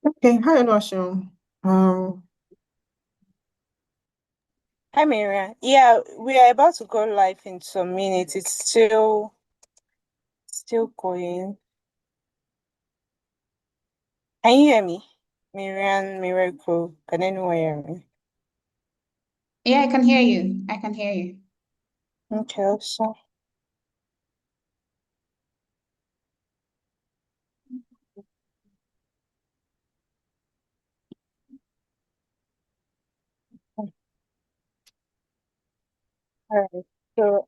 Okay, hi, Oluwaseun. Um, Hi, Miriam. Yeah, we are about to go live in some minutes. It's still going. Can you hear me? Miriam, Miracle. Can anyone hear me? Yeah, I can hear you. I can hear you. Okay, so all right. So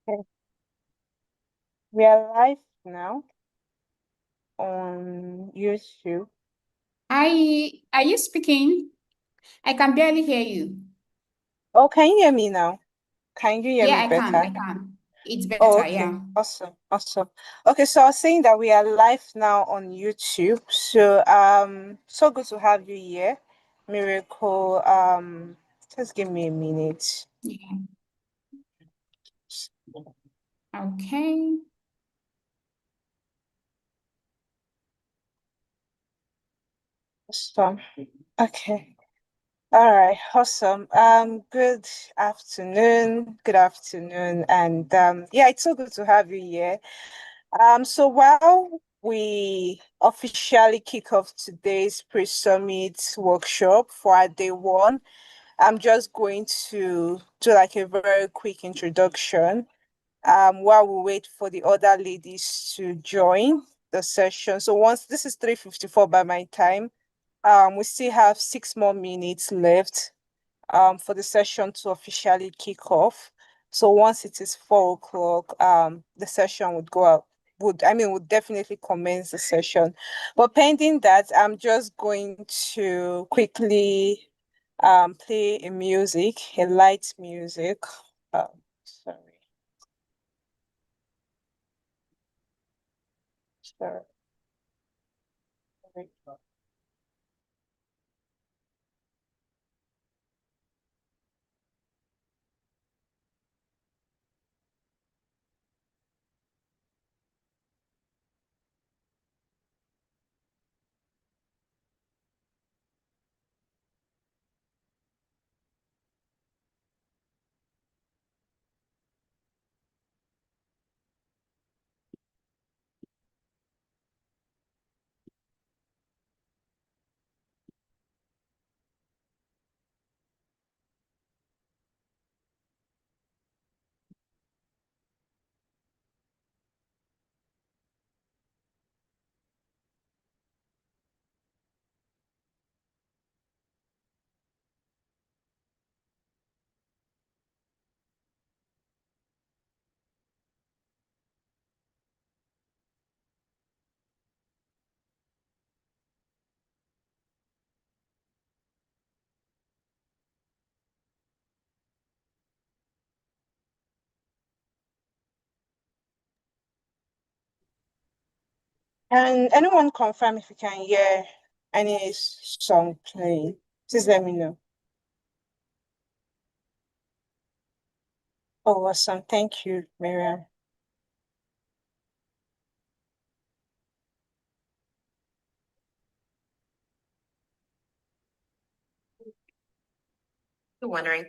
okay. We are live now on YouTube. Are you speaking? I can barely hear you. Oh, can you hear me now? Can you hear Yeah, me I can. better? I can. It's Oh, better. okay. Yeah. Awesome. Awesome. Okay, so I was saying that we are live now on YouTube. So so good to have you here. Miracle. Just give me a minute. Yeah. Okay. Awesome. Okay. All right, awesome. Good afternoon. Good afternoon. And yeah, it's so good to have you here. So while we officially kick off today's pre-summit workshop for our day one, I'm just going to do like a very quick introduction while we wait for the other ladies to join the session. So once this is 3:54 by my time, we still have 6 more minutes left for the session to officially kick off. So once it is 4 o'clock, the session would go out. Would definitely commence the session. But pending that, I'm just going to quickly play a light music. Sorry, sorry. And anyone confirm if you can hear any song playing? Please let me know. Oh, awesome. Thank you, Miriam. You're wondering.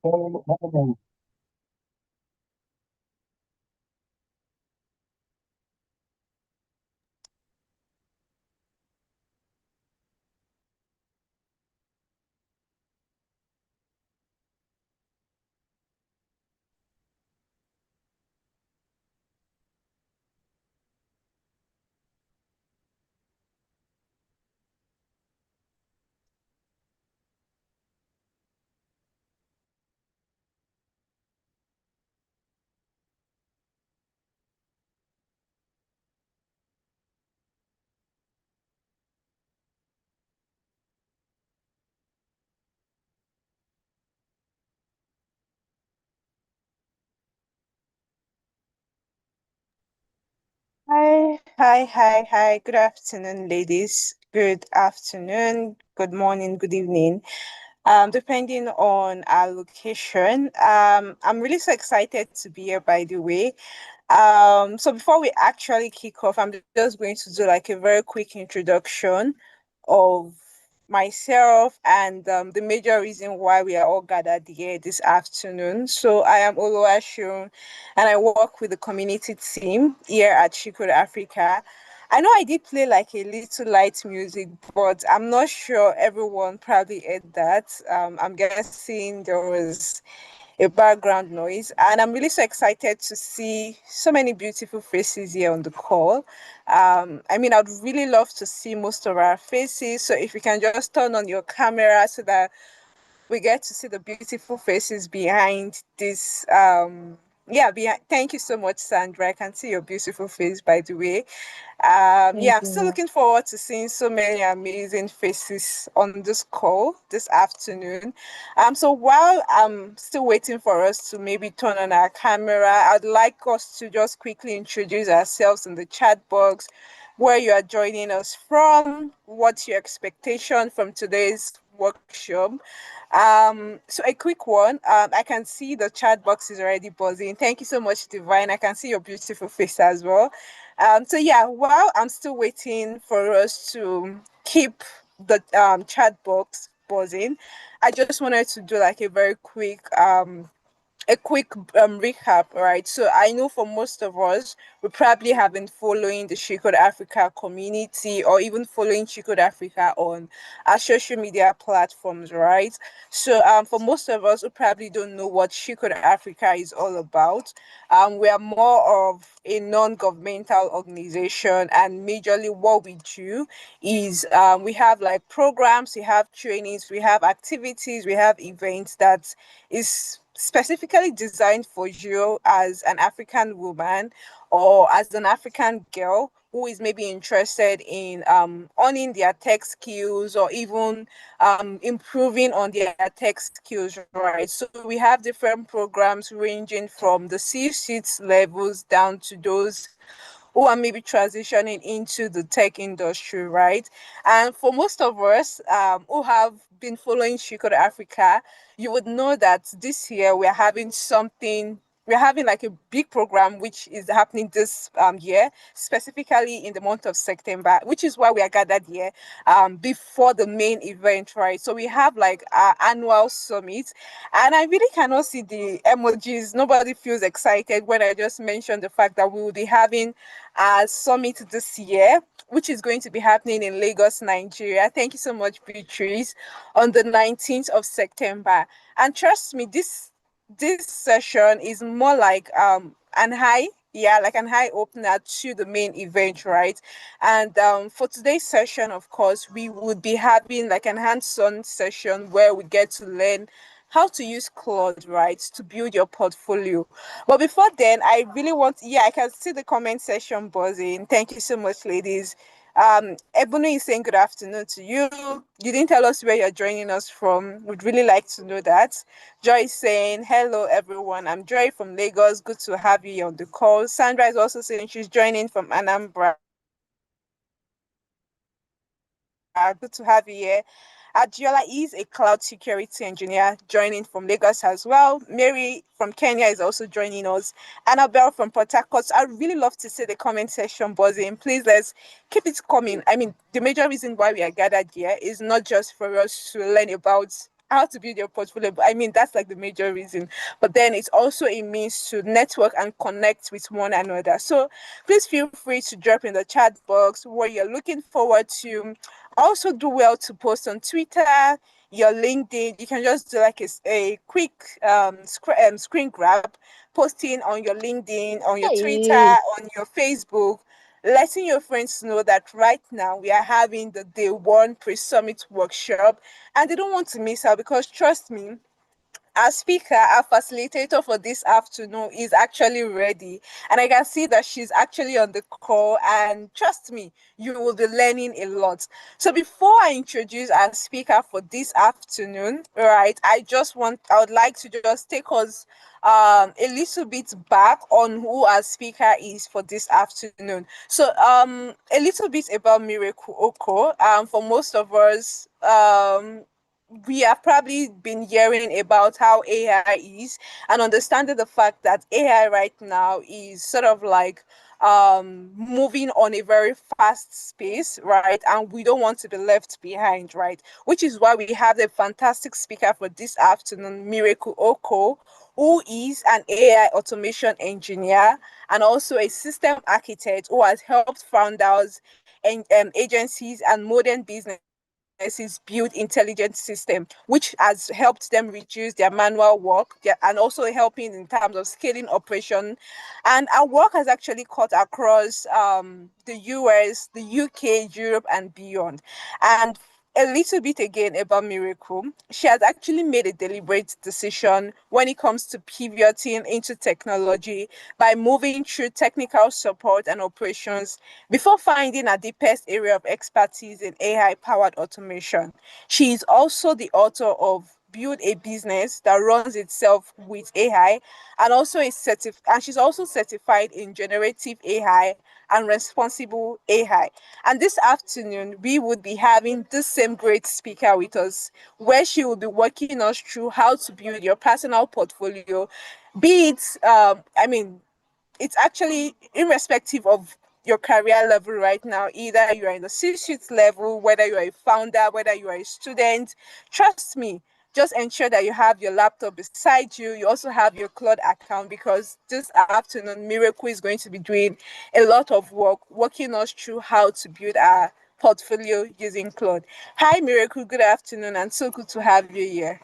Hi. Good afternoon, ladies. Good afternoon, good morning, good evening. Depending on our location. I'm really so excited to be here, by the way. So before we actually kick off, I'm just going to do like a very quick introduction of myself and the major reason why we are all gathered here this afternoon. So I am Oluwaseun and I work with the community team here at Shikura Africa. I know I did play like a little light music, but I'm not sure everyone probably heard that. I'm guessing there was a background noise. And I'm really so excited to see so many beautiful faces here on the call. I mean, I'd really love to see most of our faces. So if you can just turn on your camera so that we get to see the beautiful faces behind this. Yeah, thank you so much, Sandra. I can see your beautiful face, by the way. Thank Yeah, I'm still you. looking forward to seeing so many amazing faces on this call this afternoon. So while I'm still waiting for us to maybe turn on our camera, I'd like us to just quickly introduce ourselves in the chat box, where you are joining us from, what's your expectation from today's workshop. So a quick one. I can see the chat box is already buzzing. Thank you so much, Divine. I can see your beautiful face as well. So yeah, while I'm still waiting for us to keep the chat box buzzing, I just wanted to do like a quick recap, right? So I know for most of us, we probably have been following the She Code Africa community or even following She Code Africa on our social media platforms, right? So for most of us who probably don't know what She Code Africa is all about, we are more of a non-governmental organization, and majorly what we do is we have like programs, we have trainings, we have activities, we have events that is specifically designed for you as an African woman or as an African girl who is maybe interested in owning their tech skills or even improving on their tech skills, right? So we have different programs ranging from the C-suite levels down to those who are maybe transitioning into the tech industry, right? And for most of us who have been following Chico to Africa, you would know that this year we're having like a big program which is happening this year, specifically in the month of September, which is why we are gathered here before the main event, right? So we have like our annual summit, and I really cannot see the emojis. Nobody feels excited when I just mentioned the fact that we will be having a summit this year, which is going to be happening in Lagos, Nigeria. Thank you so much, Beatrice, on the 19th of September. And trust me, this session is more like an high, yeah, like an high opener to the main event, right? And for today's session, of course, we would be having like an hands-on session where we get to learn how to use Claude, right, to build your portfolio. But before then, I really want, yeah, I can see the comment section buzzing. Thank you so much, ladies. Ebony is saying good afternoon to you. You didn't tell us where you're joining us from. We'd really like to know that. Joy is saying, hello, everyone. I'm Joy from Lagos. Good to have you on the call. Sandra is also saying she's joining from Anambra. Good to have you here. Adiola is a cloud security engineer joining from Lagos as well. Mary from Kenya is also joining us. Annabelle from Port Harcourt. I really love to see the comment section buzzing. Please let's keep it coming. I mean, the major reason why we are gathered here is not just for us to learn about how to build your portfolio. But I mean, that's like the major reason. But then it's also a means to network and connect with one another. So please feel free to drop in the chat box what you're looking forward to. Also, do well to post on Twitter, your LinkedIn. You can just do like a quick screen grab, posting on your LinkedIn, on your Twitter, Hey. on your Facebook, letting your friends know that right now we are having the day one pre-summit workshop and they don't want to miss out because trust me, our speaker, our facilitator for this afternoon is actually ready. And I can see that she's actually on the call. And trust me, you will be learning a lot. So before I introduce our speaker for this afternoon, right, I would like to just take us a little bit back on who our speaker is for this afternoon. So a little bit about Miracle Oko. For most of us, we have probably been hearing about how AI is and understanding the fact that AI right now is sort of like moving on a very fast space, right? And we don't want to be left behind, right? Which is why we have a fantastic speaker for this afternoon, Miracle Oko, who is an AI automation engineer and also a system architect who has helped founders and agencies and modern business build intelligent system, which has helped them reduce their manual work and also helping in terms of scaling operation. And our work has actually cut across the US, the UK, Europe, and beyond. And a little bit again about Miracle. She has actually made a deliberate decision when it comes to pivoting into technology by moving through technical support and operations before finding her deepest area of expertise in AI powered automation. She is also the author of Build a Business That Runs Itself with AI and she's also certified in generative AI and responsible AI. And this afternoon, we would be having this same great speaker with us, where she will be walking us through how to build your personal portfolio, be it, it's actually irrespective of your career level right now, either you are in the C-suite level, whether you are a founder, whether you are a student. Trust me, just ensure that you have your laptop beside you. You also have your Claude account because this afternoon, Miracle is going to be doing a lot of work, walking us through how to build our portfolio using Claude. Hi, Miracle. Good afternoon, and so good to have you here.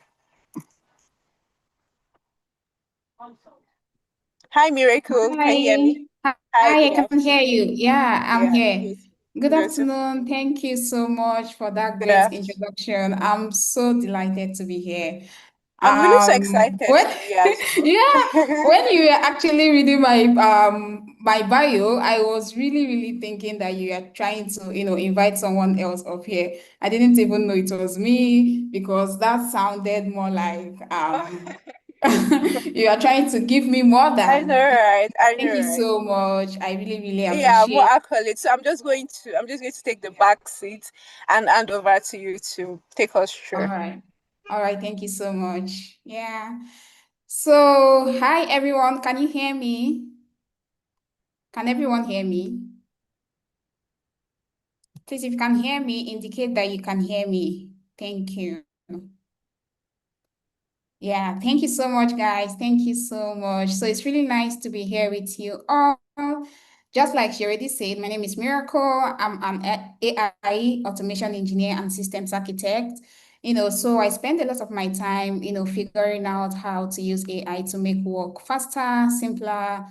Hi, Miracle. Can you hear Hi. me? Hi, Hi, I good can hear afternoon. you. Yeah, I'm Yeah, here. beautiful. Good Beautiful. afternoon. Thank you so much for that Good great afternoon. introduction. I'm so delighted to be here. I'm really so excited When to be as well. yeah, when you were actually reading my bio, I was really thinking that you are trying to, invite someone else up here. I didn't even know it was me because that sounded more like you are trying to give me more I know, than. right? I know, Thank you right? so much. I really Yeah, more appreciate. accolades. So I'm just going to take the back seat and hand over to you to take us All through. right. All right, thank you so much. Yeah. So, hi everyone. Can you hear me? Can everyone hear me? Please, if you can hear me, indicate that you can hear me. Thank you. Yeah, thank you so much, guys. Thank you so much. So it's really nice to be here with you all. Just like she already said, my name is Miracle. I'm an AI automation engineer and systems architect. So I spend a lot of my time, figuring out how to use AI to make work faster, simpler,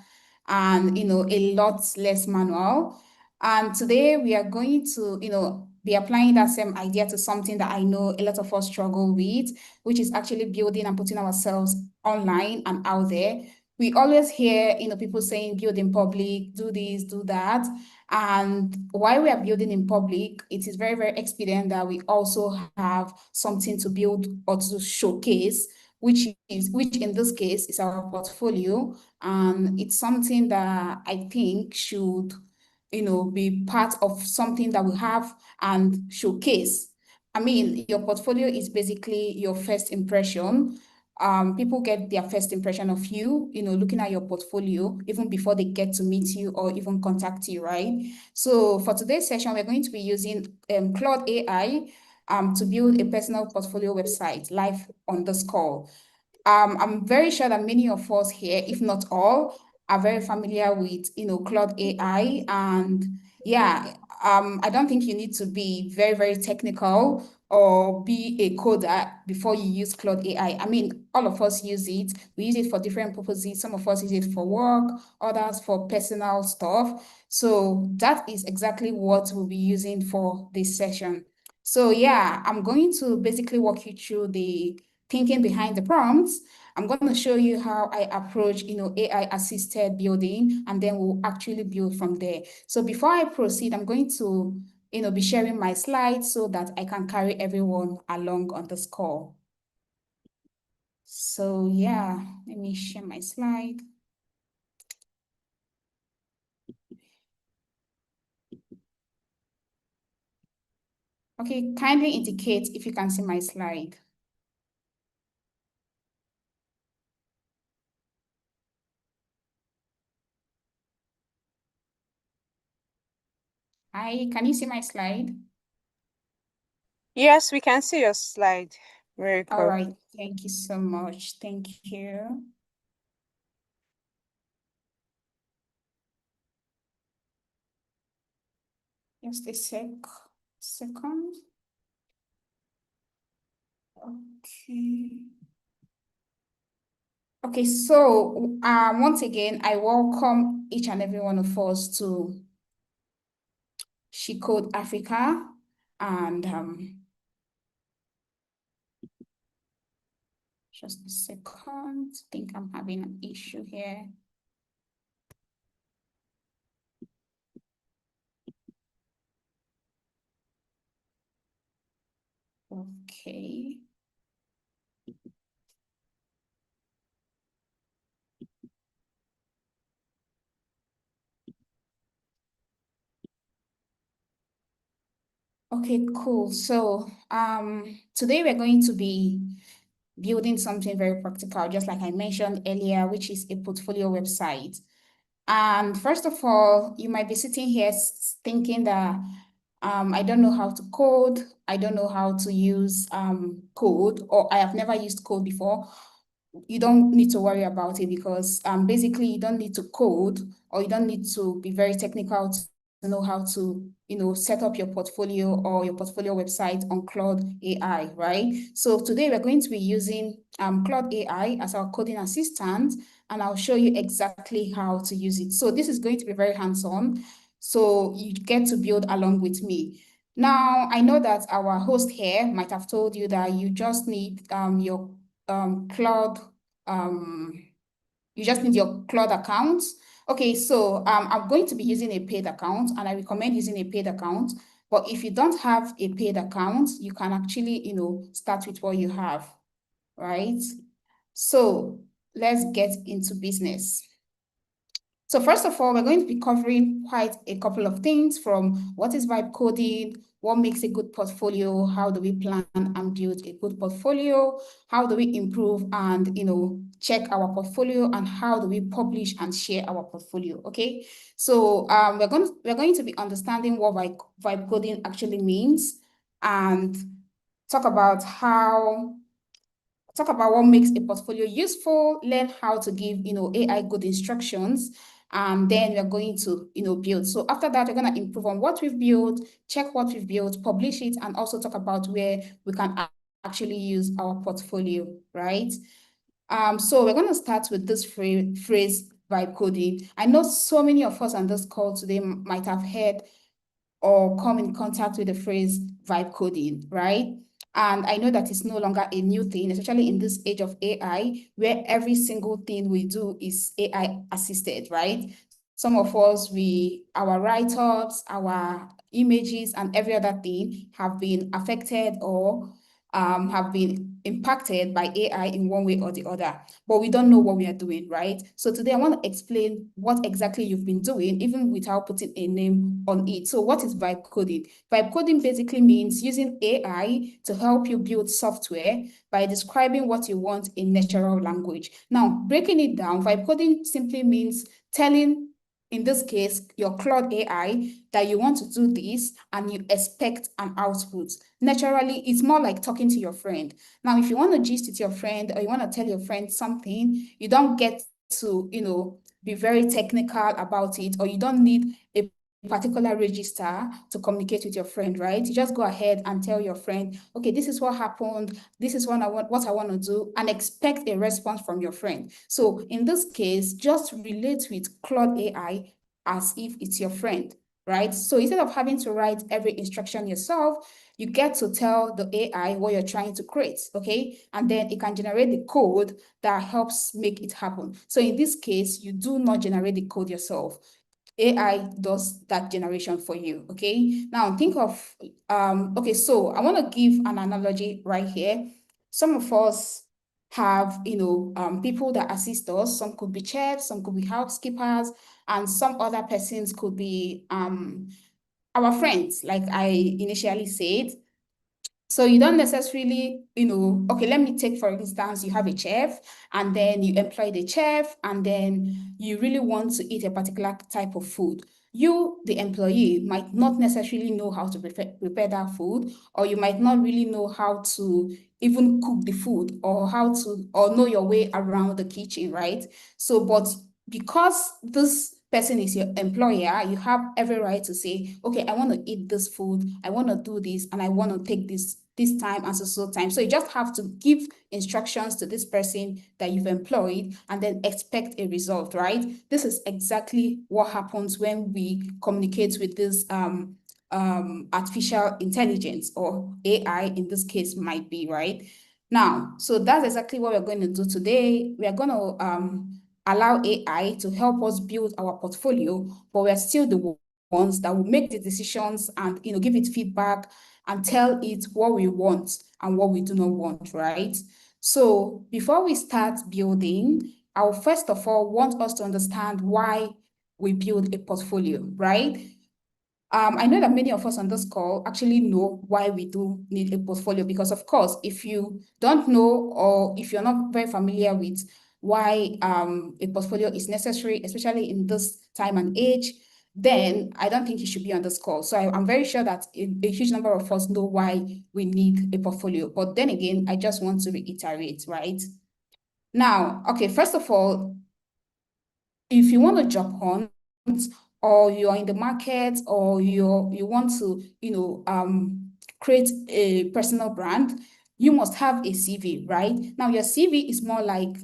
and, a lot less manual. And today we are going to, be applying that same idea to something that I know a lot of us struggle with, which is actually building and putting ourselves online and out there. We always hear, people saying build in public, do this, do that. And while we are building in public, it is very expedient that we also have something to build or to showcase, which in this case is our portfolio. And it's something that I think should, be part of something that we have and showcase. I mean, your portfolio is basically your first impression. People get their first impression of you, looking at your portfolio, even before they get to meet you or even contact you, right? So for today's session, we're going to be using Claude AI. to build a personal portfolio website live on this call. I'm very sure that many of us here, if not all, are very familiar with, Claude AI. And yeah, I don't think you need to be very, very technical or be a coder before you use Claude AI. I mean, all of us use it. We use it for different purposes. Some of us use it for work, others for personal stuff. So that is exactly what we'll be using for this session. So yeah, I'm going to basically walk you through the thinking behind the prompts. I'm going to show you how I approach, AI assisted building, and then we'll actually build from there. So before I proceed, I'm going to, be sharing my slides so that I can carry everyone along on this call. So yeah, let me share my slide. Okay, kindly indicate if you can see my slide. Hi, can you see my slide? Yes, we can see your slide. Very All cool. right, thank you so much. Thank you. Just a second. Okay. Okay, so once again, I welcome each and every one of us to She Code Africa. And just a second, I think I'm having an issue here. Okay. Okay, cool. So today we're going to be building something very practical, just like I mentioned earlier, which is a portfolio website. And first of all, you might be sitting here thinking that I don't know how to code, I don't know how to use code, or I have never used code before. You don't need to worry about it because basically you don't need to code or you don't need to be very technical to know how to, set up your portfolio or your portfolio website on Claude AI, right? So today we're going to be using Claude AI as our coding assistant, and I'll show you exactly how to use it. So this is going to be very hands-on, so you get to build along with me. Now, I know that our host here might have told you that you just need your Claude, you just need your Claude account. Okay, so I'm going to be using a paid account, and I recommend using a paid account. But if you don't have a paid account, you can actually, start with what you have, right? So let's get into business. So first of all, we're going to be covering quite a couple of things, from what is vibe coding, what makes a good portfolio, how do we plan and build a good portfolio, how do we improve and check our portfolio, and how do we publish and share our portfolio. Okay, so we're going to be understanding what vibe coding actually means, and talk about what makes a portfolio useful, learn how to give, AI good instructions, and then we're going to, build. So after that, we're going to improve on what we've built, check what we've built, publish it, and also talk about where we can actually use our portfolio, right? So we're going to start with this phrase vibe coding. I know so many of us on this call today might have heard or come in contact with the phrase vibe coding, right? And I know that it's no longer a new thing, especially in this age of AI, where every single thing we do is AI assisted, right? Some of us, our write-ups, our images, and every other thing have been affected or have been impacted by AI in one way or the other, but we don't know what we are doing, right? So today I want to explain what exactly you've been doing, even without putting a name on it. So what is vibe coding? Vibe coding basically means using AI to help you build software by describing what you want in natural language. Now, breaking it down, vibe coding simply means telling in this case, your Claude AI, that you want to do this and you expect an output. Naturally, it's more like talking to your friend. Now, if you want to gist with your friend or you want to tell your friend something, you don't get to, be very technical about it, or you don't need a particular register to communicate with your friend, right? You just go ahead and tell your friend, okay, this is what happened, this is what I want to do, and expect a response from your friend. So in this case, just relate with Claude AI as if it's your friend, right? So instead of having to write every instruction yourself, you get to tell the AI what you're trying to create, okay? And then it can generate the code that helps make it happen. So in this case, you do not generate the code yourself. AI does that generation for you, okay? Now think of, okay, so I want to give an analogy right here. Some of us have, people that assist us. Some could be chefs, some could be housekeepers, and some other persons could be our friends, like I initially said. So you don't necessarily, okay, let me take, for instance, you have a chef and then you employ the chef and then you really want to eat a particular type of food. You, the employee, might not necessarily know how to prepare that food, or you might not really know how to even cook the food, or know your way around the kitchen, right? So, but because this person is your employer, you have every right to say, okay, I want to eat this food, I want to do this, and I want to take this time and so time. So you just have to give instructions to this person that you've employed and then expect a result, right? This is exactly what happens when we communicate with this artificial intelligence, or AI in this case might be, right? Now, so that's exactly what we're going to do today. We are going to allow AI to help us build our portfolio, but we're still the ones that will make the decisions and give it feedback and tell it what we want and what we do not want, right? So before we start building, I'll first of all want us to understand why we build a portfolio, right? I know that many of us on this call actually know why we do need a portfolio, because of course, if you don't know, or if you're not very familiar with why a portfolio is necessary, especially in this time and age, then I don't think you should be on this call. So I'm very sure that a huge number of us know why we need a portfolio. But then again, I just want to reiterate, right? Now, okay, first of all, if you want to jump on, or you're in the market, or you want to create a personal brand, you must have a CV, right? Now your CV is more like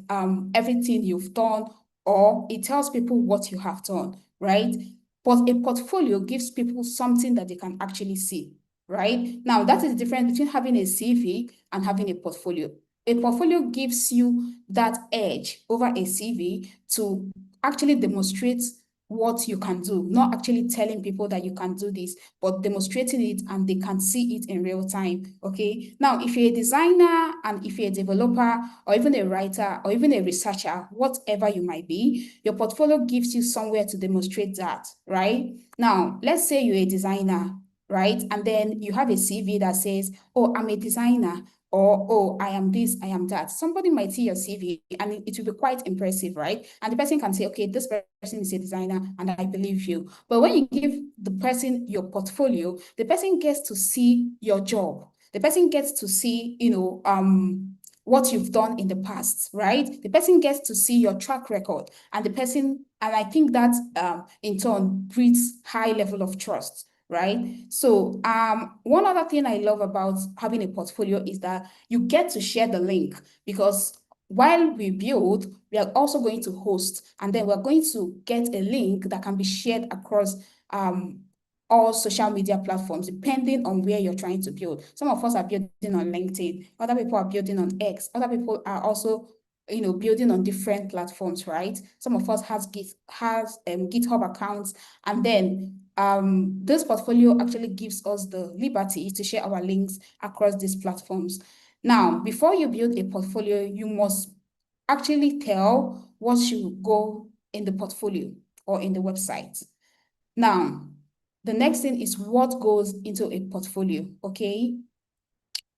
everything you've done, or it tells people what you have done, right? But a portfolio gives people something that they can actually see, right? Now that is the difference between having a CV and having a portfolio. A portfolio gives you that edge over a CV to actually demonstrate what you can do, not actually telling people that you can do this, but demonstrating it and they can see it in real time, okay? Now, if you're a designer and if you're a developer or even a writer or even a researcher, whatever you might be, your portfolio gives you somewhere to demonstrate that, right? Now, let's say you're a designer, right? And then you have a CV that says, oh, I'm a designer, or, oh, I am this, I am that. Somebody might see your CV and it will be quite impressive, right? And the person can say, okay, this person is a designer and I believe you. But when you give the person your portfolio, the person gets to see your job. The person gets to see, what you've done in the past, right? The person gets to see your track record, and I think that in turn breeds high level of trust, right? So one other thing I love about having a portfolio is that you get to share the link, because while we build, we are also going to host, and then we're going to get a link that can be shared across all social media platforms, depending on where you're trying to build. Some of us are building on LinkedIn, other people are building on X, other people are also building on different platforms, right? Some of us has GitHub accounts, and then this portfolio actually gives us the liberty to share our links across these platforms. Now, before you build a portfolio, you must actually tell what should go in the portfolio or in the website. Now, the next thing is what goes into a portfolio, okay?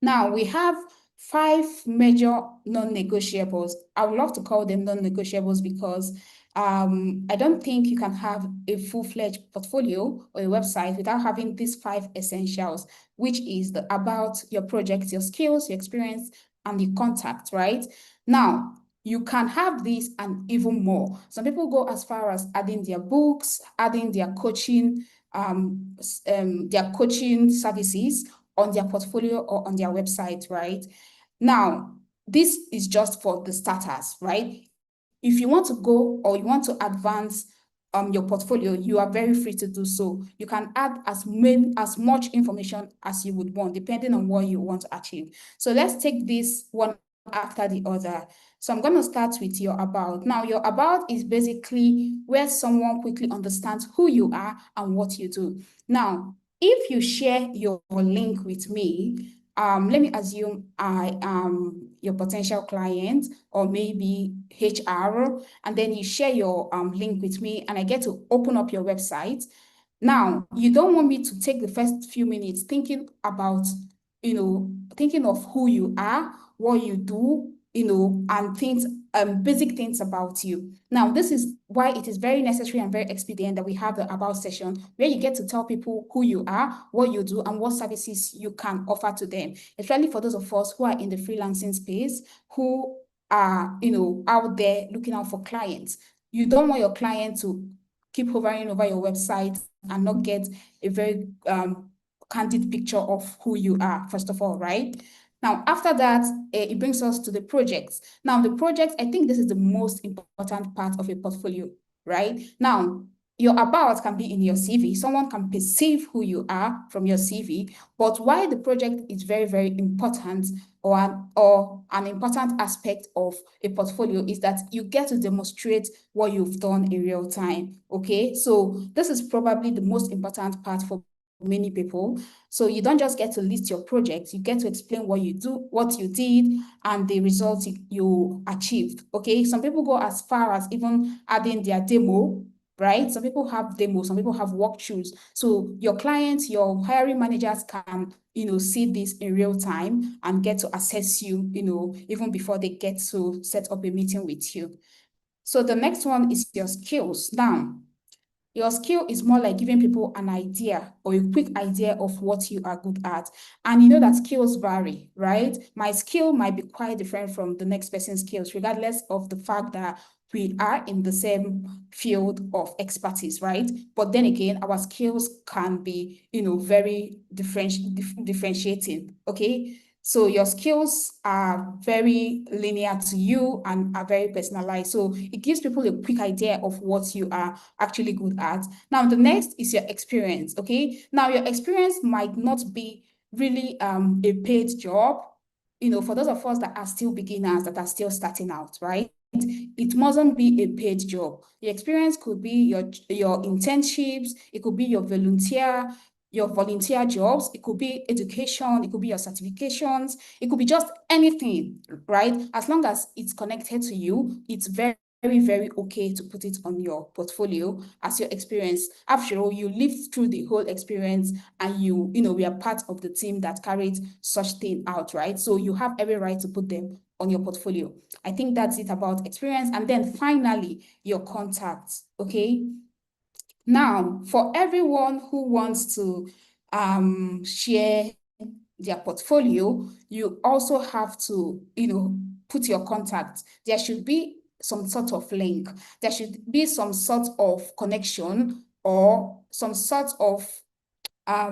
Now, we have 5 major non-negotiables. I would love to call them non-negotiables because I don't think you can have a full-fledged portfolio or a website without having these 5 essentials, which is the about your project, your skills, your experience, and the contact, right? Now, you can have this and even more. Some people go as far as adding their books, adding their coaching services on their portfolio or on their website, right? Now, this is just for the starters, right? If you want to go or you want to advance your portfolio, you are very free to do so. You can add as much information as you would want, depending on what you want to achieve. So let's take this one after the other. So I'm going to start with your about. Now, your about is basically where someone quickly understands who you are and what you do. Now, if you share your link with me, let me assume I am your potential client or maybe HR, and then you share your link with me and I get to open up your website. Now, you don't want me to take the first few minutes thinking about, thinking of who you are, what you do, and things, basic things about you. Now, this is why it is very necessary and very expedient that we have the about session where you get to tell people who you are, what you do, and what services you can offer to them, especially for those of us who are in the freelancing space, who are, out there looking out for clients. You don't want your client to keep hovering over your website and not get a very candid picture of who you are, first of all, right? Now, after that, it brings us to the projects. Now, the projects, I think this is the most important part of a portfolio, right? Now, your about can be in your CV. Someone can perceive who you are from your CV, but why the project is very, very important or an important aspect of a portfolio is that you get to demonstrate what you've done in real time, okay? So this is probably the most important part for many people. So you don't just get to list your project, you get to explain what you do, what you did, and the results you achieved, okay? Some people go as far as even adding their demo, right? Some people have demos, some people have walkthroughs. So your clients, your hiring managers can, see this in real time and get to assess you, even before they get to set up a meeting with you. So the next one is your skills. Now, your skill is more like giving people an idea or a quick idea of what you are good at. And you know that skills vary, right? My skill might be quite different from the next person's skills, regardless of the fact that we are in the same field of expertise, right? But then again, our skills can be, very differentiating, okay? So your skills are very linear to you and are very personalized. So it gives people a quick idea of what you are actually good at. Now, the next is your experience, okay? Now, your experience might not be really a paid job, for those of us that are still beginners, that are still starting out, right? It mustn't be a paid job. The experience could be your internships, it could be your volunteer jobs, it could be education, it could be your certifications, it could be just anything, right? As long as it's connected to you, it's very, very okay to put it on your portfolio as your experience. After all, you lived through the whole experience and we are part of the team that carried such thing out, right? So you have every right to put them on your portfolio. I think that's it about experience. And then finally, your contacts, okay? Now, for everyone who wants to share their portfolio, you also have to, put your contact. There should be some sort of link. There should be some sort of connection or some sort of I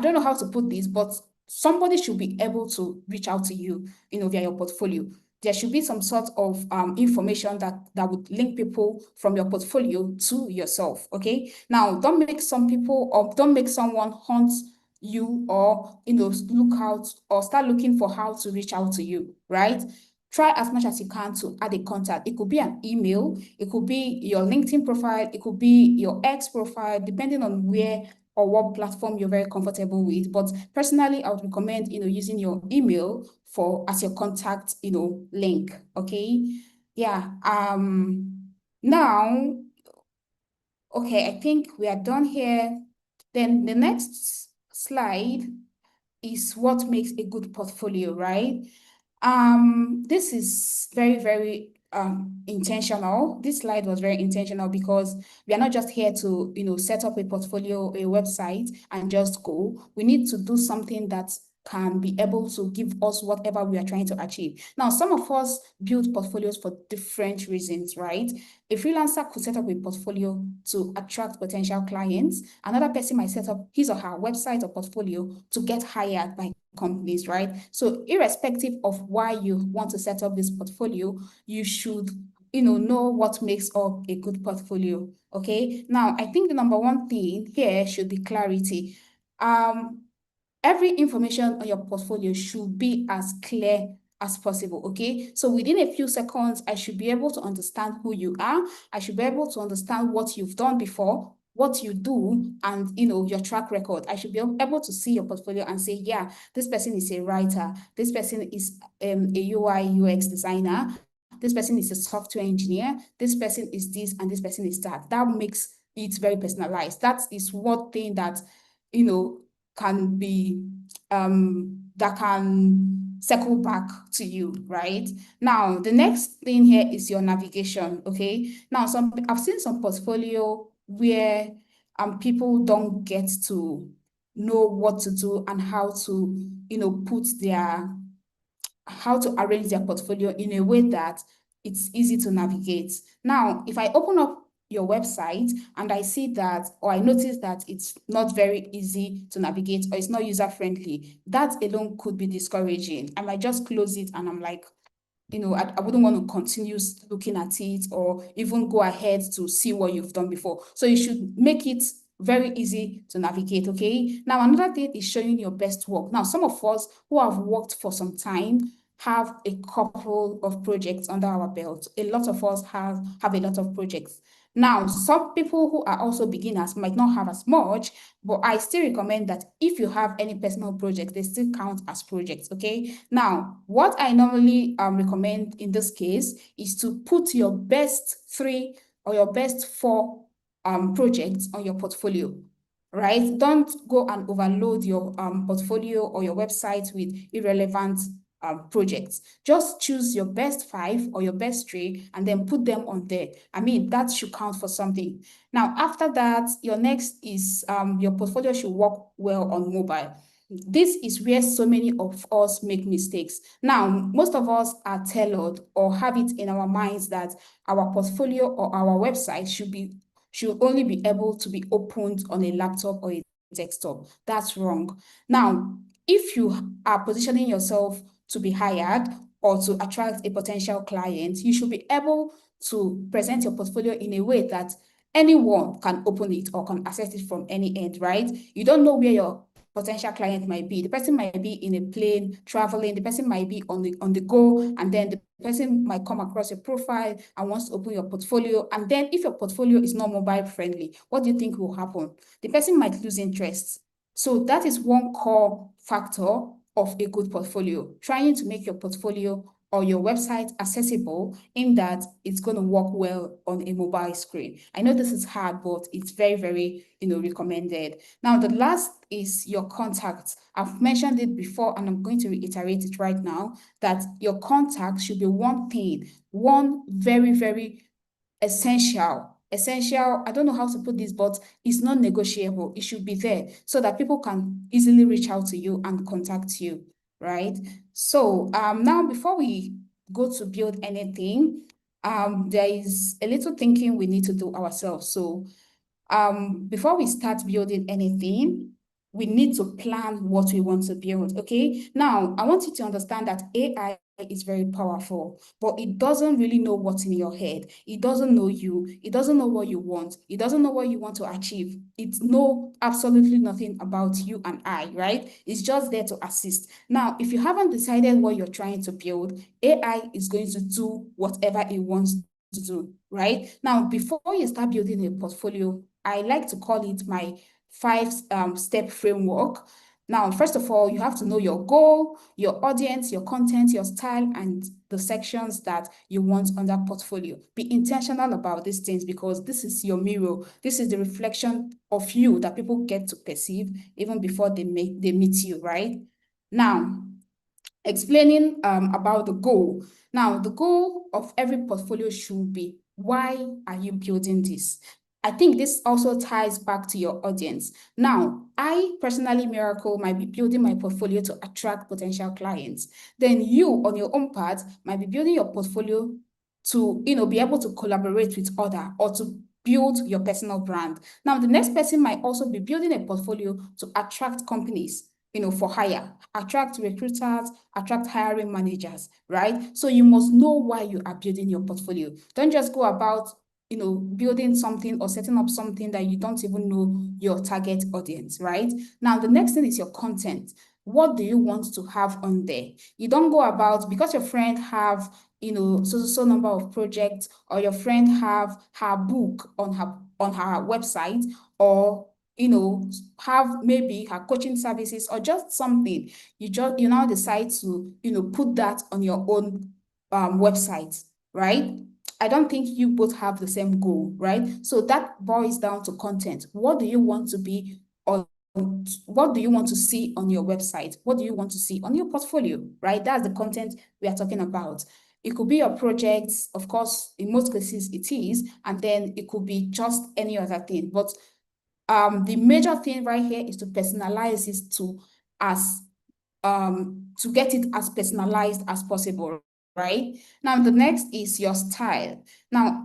don't know how to put this, but somebody should be able to reach out to you, via your portfolio. There should be some sort of information that would link people from your portfolio to yourself. Okay. Now, don't make some people or don't make someone hunt you or look out or start looking for how to reach out to you, right? Try as much as you can to add a contact. It could be an email, it could be your LinkedIn profile, it could be your X profile, depending on where or what platform you're very comfortable with. But personally, I would recommend, using your email as your contact, link. Okay. Yeah. Now, okay, I think we are done here. Then the next slide is what makes a good portfolio, right? This is very, very intentional. This slide was very intentional because we are not just here to, set up a portfolio, a website, and just go. We need to do something that can be able to give us whatever we are trying to achieve. Now, some of us build portfolios for different reasons, right? A freelancer could set up a portfolio to attract potential clients. Another person might set up his or her website or portfolio to get hired by companies, right? So irrespective of why you want to set up this portfolio, you should know what makes up a good portfolio. Okay. Now, I think the number one thing here should be clarity. Every information on your portfolio should be as clear as possible. Okay. So within a few seconds, I should be able to understand who you are. I should be able to understand what you've done before, what you do, and your track record. I should be able to see your portfolio and say, yeah, this person is a writer, this person is a UI UX designer, this person is a software engineer, this person is this, and this person is that. That makes it very personalized. That is one thing that can be that can circle back to you, right? Now, the next thing here is your navigation. Okay. Now, I've seen some portfolio where people don't get to know what to do and how to put how to arrange their portfolio in a way that it's easy to navigate. Now, if I open up your website and I see that, or I notice that it's not very easy to navigate or it's not user-friendly, that alone could be discouraging. I might just close it and I'm like, I wouldn't want to continue looking at it or even go ahead to see what you've done before. So you should make it very easy to navigate, okay? Now, another thing is showing your best work. Now, some of us who have worked for some time have a couple of projects under our belt. A lot of us have a lot of projects. Now, some people who are also beginners might not have as much, but I still recommend that if you have any personal projects, they still count as projects, okay? Now, what I normally recommend in this case is to put your best 3 or your best 4 projects on your portfolio, right? Don't go and overload your portfolio or your website with irrelevant projects. Just choose your best 5 or your best 3 and then put them on there. I mean, that should count for something. Now, after that, your next is your portfolio should work well on mobile. This is where so many of us make mistakes. Now, most of us are tailored or have it in our minds that our portfolio or our website should only be able to be opened on a laptop or a desktop. That's wrong. Now, if you are positioning yourself to be hired or to attract a potential client, you should be able to present your portfolio in a way that anyone can open it or can access it from any end, right? You don't know where your potential client might be. The person might be in a plane traveling, the person might be on the go, and then the person might come across your profile and wants to open your portfolio. And then if your portfolio is not mobile friendly, what do you think will happen? The person might lose interest. So that is one core factor of a good portfolio, trying to make your portfolio or your website accessible in that it's going to work well on a mobile screen. I know this is hard, but it's very, very, recommended. Now, the last is your contacts. I've mentioned it before, and I'm going to reiterate it right now, that your contacts should be one very, very essential. I don't know how to put this, but it's not negotiable. It should be there so that people can easily reach out to you and contact you, right? So now before we go to build anything, there is a little thinking we need to do ourselves. So before we start building anything, we need to plan what we want to build, okay? Now, I want you to understand that AI is very powerful, but it doesn't really know what's in your head. It doesn't know you. It doesn't know what you want. It doesn't know what you want to achieve. It knows absolutely nothing about you and I, right? It's just there to assist. Now, if you haven't decided what you're trying to build, AI is going to do whatever it wants to do, right? Now, before you start building a portfolio, I like to call it my 5-step framework. Now, first of all, you have to know your goal, your audience, your content, your style, and the sections that you want on that portfolio. Be intentional about these things because this is your mirror. This is the reflection of you that people get to perceive even before they meet you, right? Now, explaining about the goal. Now, the goal of every portfolio should be, why are you building this? I think this also ties back to your audience. Now, I personally, Miracle, might be building my portfolio to attract potential clients. Then you, on your own part, might be building your portfolio to, be able to collaborate with other, or to build your personal brand. Now, the next person might also be building a portfolio to attract companies, for hire, attract recruiters, attract hiring managers, right? So you must know why you are building your portfolio. Don't just go about, building something or setting up something that you don't even know your target audience, right? Now, the next thing is your content. What do you want to have on there? You don't go about, because your friend have, so number of projects, or your friend have her book on her website, or have maybe her coaching services, or just something, you now decide to put that on your own website, right? I don't think you both have the same goal, right? So that boils down to content. What do you want to be on? What do you want to see on your website? What do you want to see on your portfolio, right? That's the content we are talking about. It could be your projects, of course, in most cases it is, and then it could be just any other thing. But the major thing right here is to personalize it to get it as personalized as possible, right? Now, the next is your style. Now,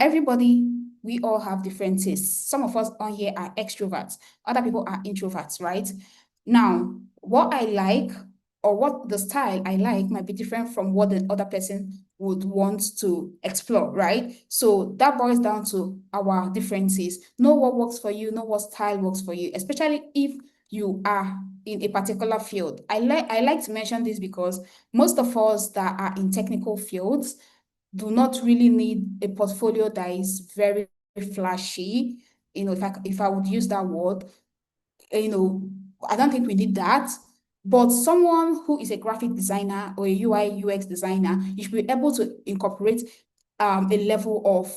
we all have different tastes. Some of us on here are extroverts, other people are introverts, right? Now, what I like, or what the style I like, might be different from what the other person would want to explore, right? So that boils down to our differences. Know what works for you, know what style works for you, especially if you are in a particular field. I like to mention this because most of us that are in technical fields do not really need a portfolio that is very flashy. If I would use that word, you know, I don't think we need that. But someone who is a graphic designer or a UI UX designer, you should be able to incorporate a level of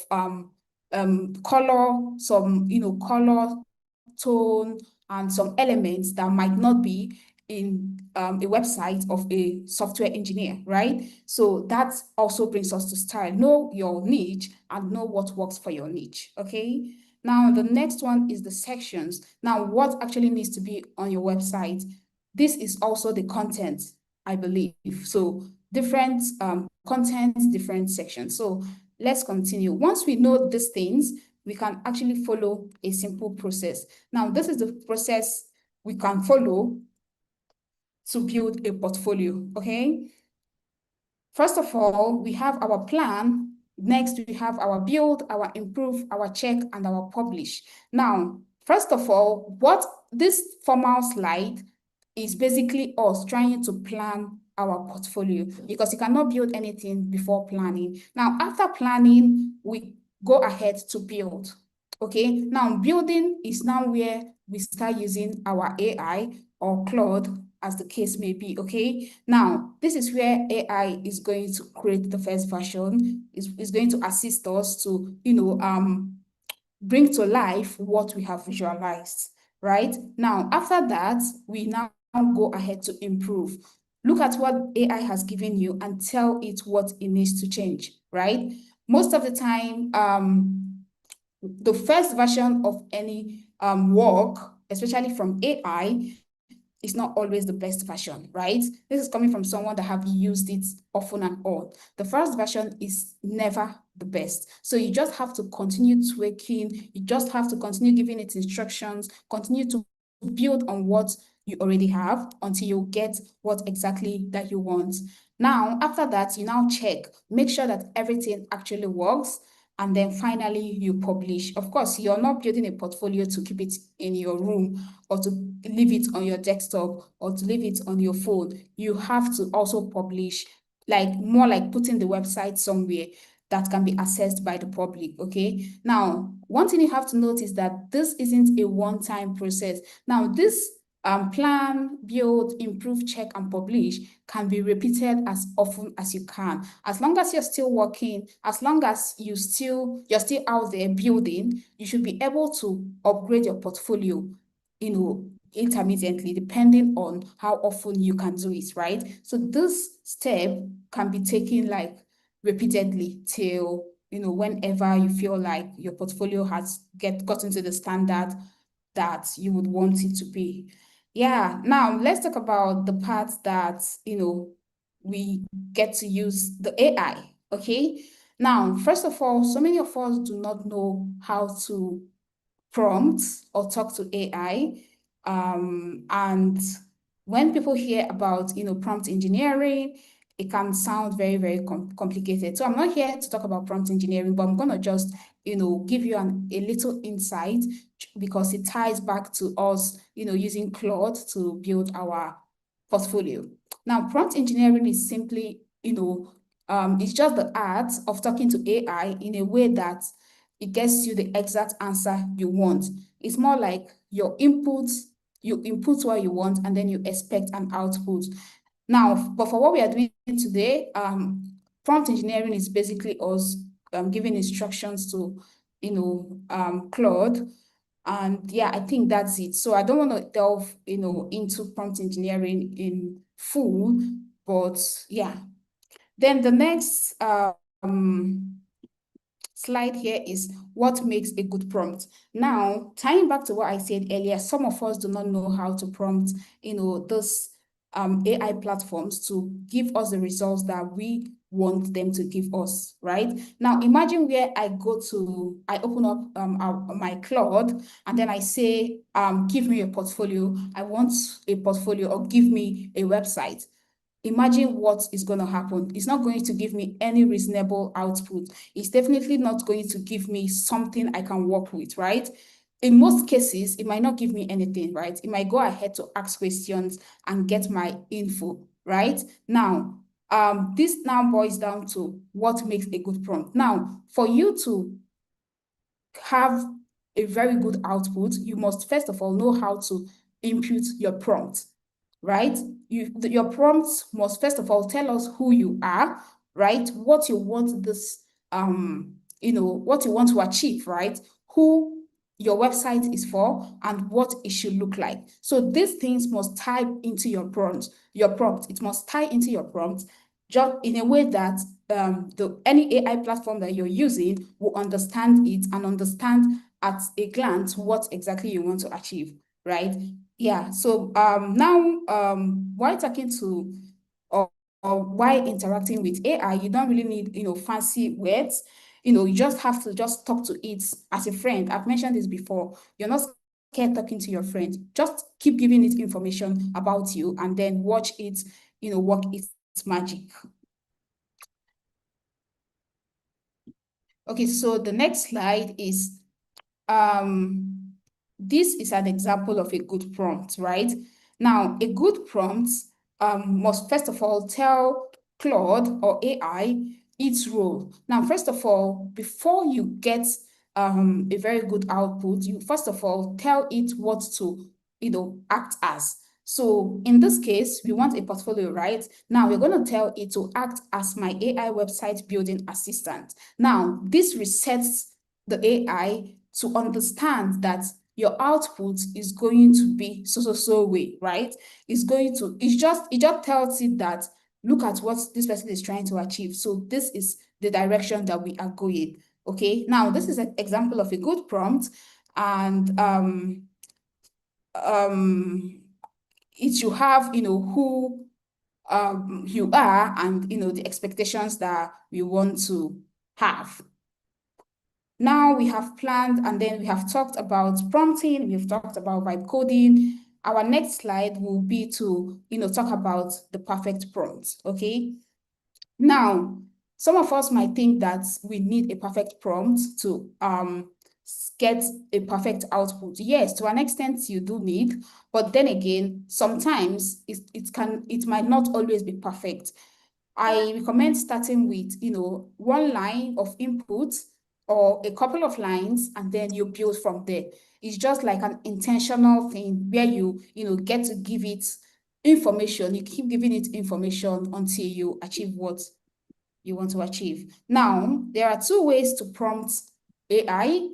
color, some color, tone, and some elements that might not be in a website of a software engineer, right? So that also brings us to style. Know your niche and know what works for your niche, okay? Now, the next one is the sections. Now, what actually needs to be on your website? This is also the content, I believe. So different content, different sections. So let's continue. Once we know these things, we can actually follow a simple process. Now, this is the process we can follow to build a portfolio, okay? First of all, we have our plan. Next, we have our build, our improve, our check, and our publish. Now, first of all, what this formal slide is basically us trying to plan our portfolio, because you cannot build anything before planning. Now, after planning, we go ahead to build. Okay, now building is now where we start using our AI or Claude, as the case may be, okay? Now, this is where AI is going to create the first version, is going to assist us to, bring to life what we have visualized, right? Now, after that, we now go ahead to improve. Look at what AI has given you and tell it what it needs to change, right? Most of the time, the first version of any work, especially from AI, is not always the best version, right? This is coming from someone that have used it often and on. The first version is never the best. So you just have to continue tweaking. You just have to continue giving it instructions, continue to build on what you already have until you get what exactly that you want. Now, after that, you now check, make sure that everything actually works. And then finally, you publish. Of course, you're not building a portfolio to keep it in your room, or to leave it on your desktop, or to leave it on your phone. You have to also publish, like more like putting the website somewhere that can be accessed by the public, okay? Now, one thing you have to note is that this isn't a one-time process. Now, this plan, build, improve, check, and publish can be repeated as often as you can. As long as you're still working, as long as you're still out there building, you should be able to upgrade your portfolio intermittently, depending on how often you can do it, right? So this step can be taken like repeatedly till, whenever you feel like your portfolio has gotten to the standard that you would want it to be. Yeah, now let's talk about the part that, we get to use the AI, okay? Now, first of all, so many of us do not know how to prompt or talk to AI. And when people hear about, prompt engineering, it can sound very, very complicated. So I'm not here to talk about prompt engineering, but I'm going to just, give you a little insight because it ties back to us, using Claude to build our portfolio. Now, prompt engineering is simply, it's just the art of talking to AI in a way that it gets you the exact answer you want. It's more like your input, you input what you want, and then you expect an output. Now, but for what we are doing today, prompt engineering is basically us giving instructions to, Claude. And yeah, I think that's it. So I don't want to delve, into prompt engineering in full, but yeah. Then the next slide here is what makes a good prompt. Now, tying back to what I said earlier, some of us do not know how to prompt, this AI platforms to give us the results that we want them to give us, right? Now, imagine where I open up my Claude, and then I say, give me a portfolio. I want a portfolio, or give me a website. Imagine what is going to happen. It's not going to give me any reasonable output. It's definitely not going to give me something I can work with, right? In most cases, it might not give me anything, right? It might go ahead to ask questions and get my info, right? Now, this now boils down to what makes a good prompt. Now, for you to have a very good output, you must first of all know how to input your prompt, right? Your prompts must first of all tell us who you are, right? What you want what you want to achieve, right? Who your website is for and what it should look like. So these things must tie into your prompt. It must tie into your prompt just in a way that any AI platform that you're using will understand it and understand at a glance what exactly you want to achieve, right? Yeah, so now while talking to or while interacting with AI, you don't really need, fancy words. You just have to just talk to it as a friend. I've mentioned this before. You're not scared talking to your friend. Just keep giving it information about you and then watch it, work its magic. Okay, so the next slide is this is an example of a good prompt, right? Now, a good prompt must first of all tell Claude or AI its role. Now, first of all, before you get a very good output, you first of all tell it what to, act as. So in this case, we want a portfolio, right? Now we're going to tell it to act as my AI website building assistant. Now, this resets the AI to understand that your output is going to be so way, right? It just tells it that look at what this person is trying to achieve. So this is the direction that we are going. Okay, now this is an example of a good prompt, and it should have, who you are and, the expectations that we want to have. Now we have planned and then we have talked about prompting, we've talked about vibe coding. Our next slide will be to, talk about the perfect prompt, okay? Now, some of us might think that we need a perfect prompt to get a perfect output. Yes, to an extent you do need, but then again, sometimes it might not always be perfect. I recommend starting with, one line of input or a couple of lines, and then you build from there. It's just like an intentional thing where you get to give it information. You keep giving it information until you achieve what you want to achieve. Now, there are two ways to prompt AI.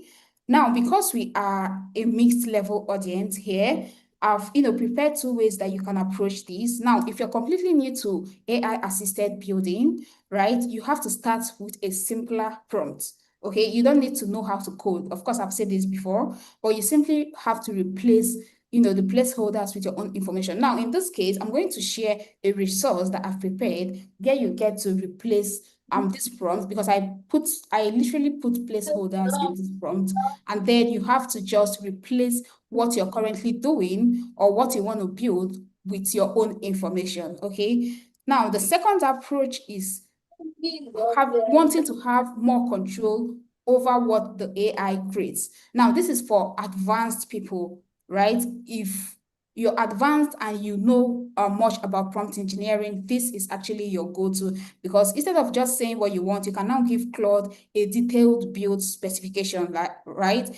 Now, because we are a mixed level audience here, I've prepared two ways that you can approach this. Now, if you're completely new to AI assisted building, right, you have to start with a simpler prompt. Okay, you don't need to know how to code. Of course, I've said this before, but you simply have to replace the placeholders with your own information. Now, in this case, I'm going to share a resource that I've prepared where you get to replace this prompt, because I literally put placeholders in this prompt, and then you have to just replace what you're currently doing or what you want to build with your own information. Okay. Now, the second approach is wanting to have more control over what the AI creates. Now, this is for advanced people, right? If you're advanced and you know much about prompt engineering, this is actually your go-to, because instead of just saying what you want, you can now give Claude a detailed build specification, right?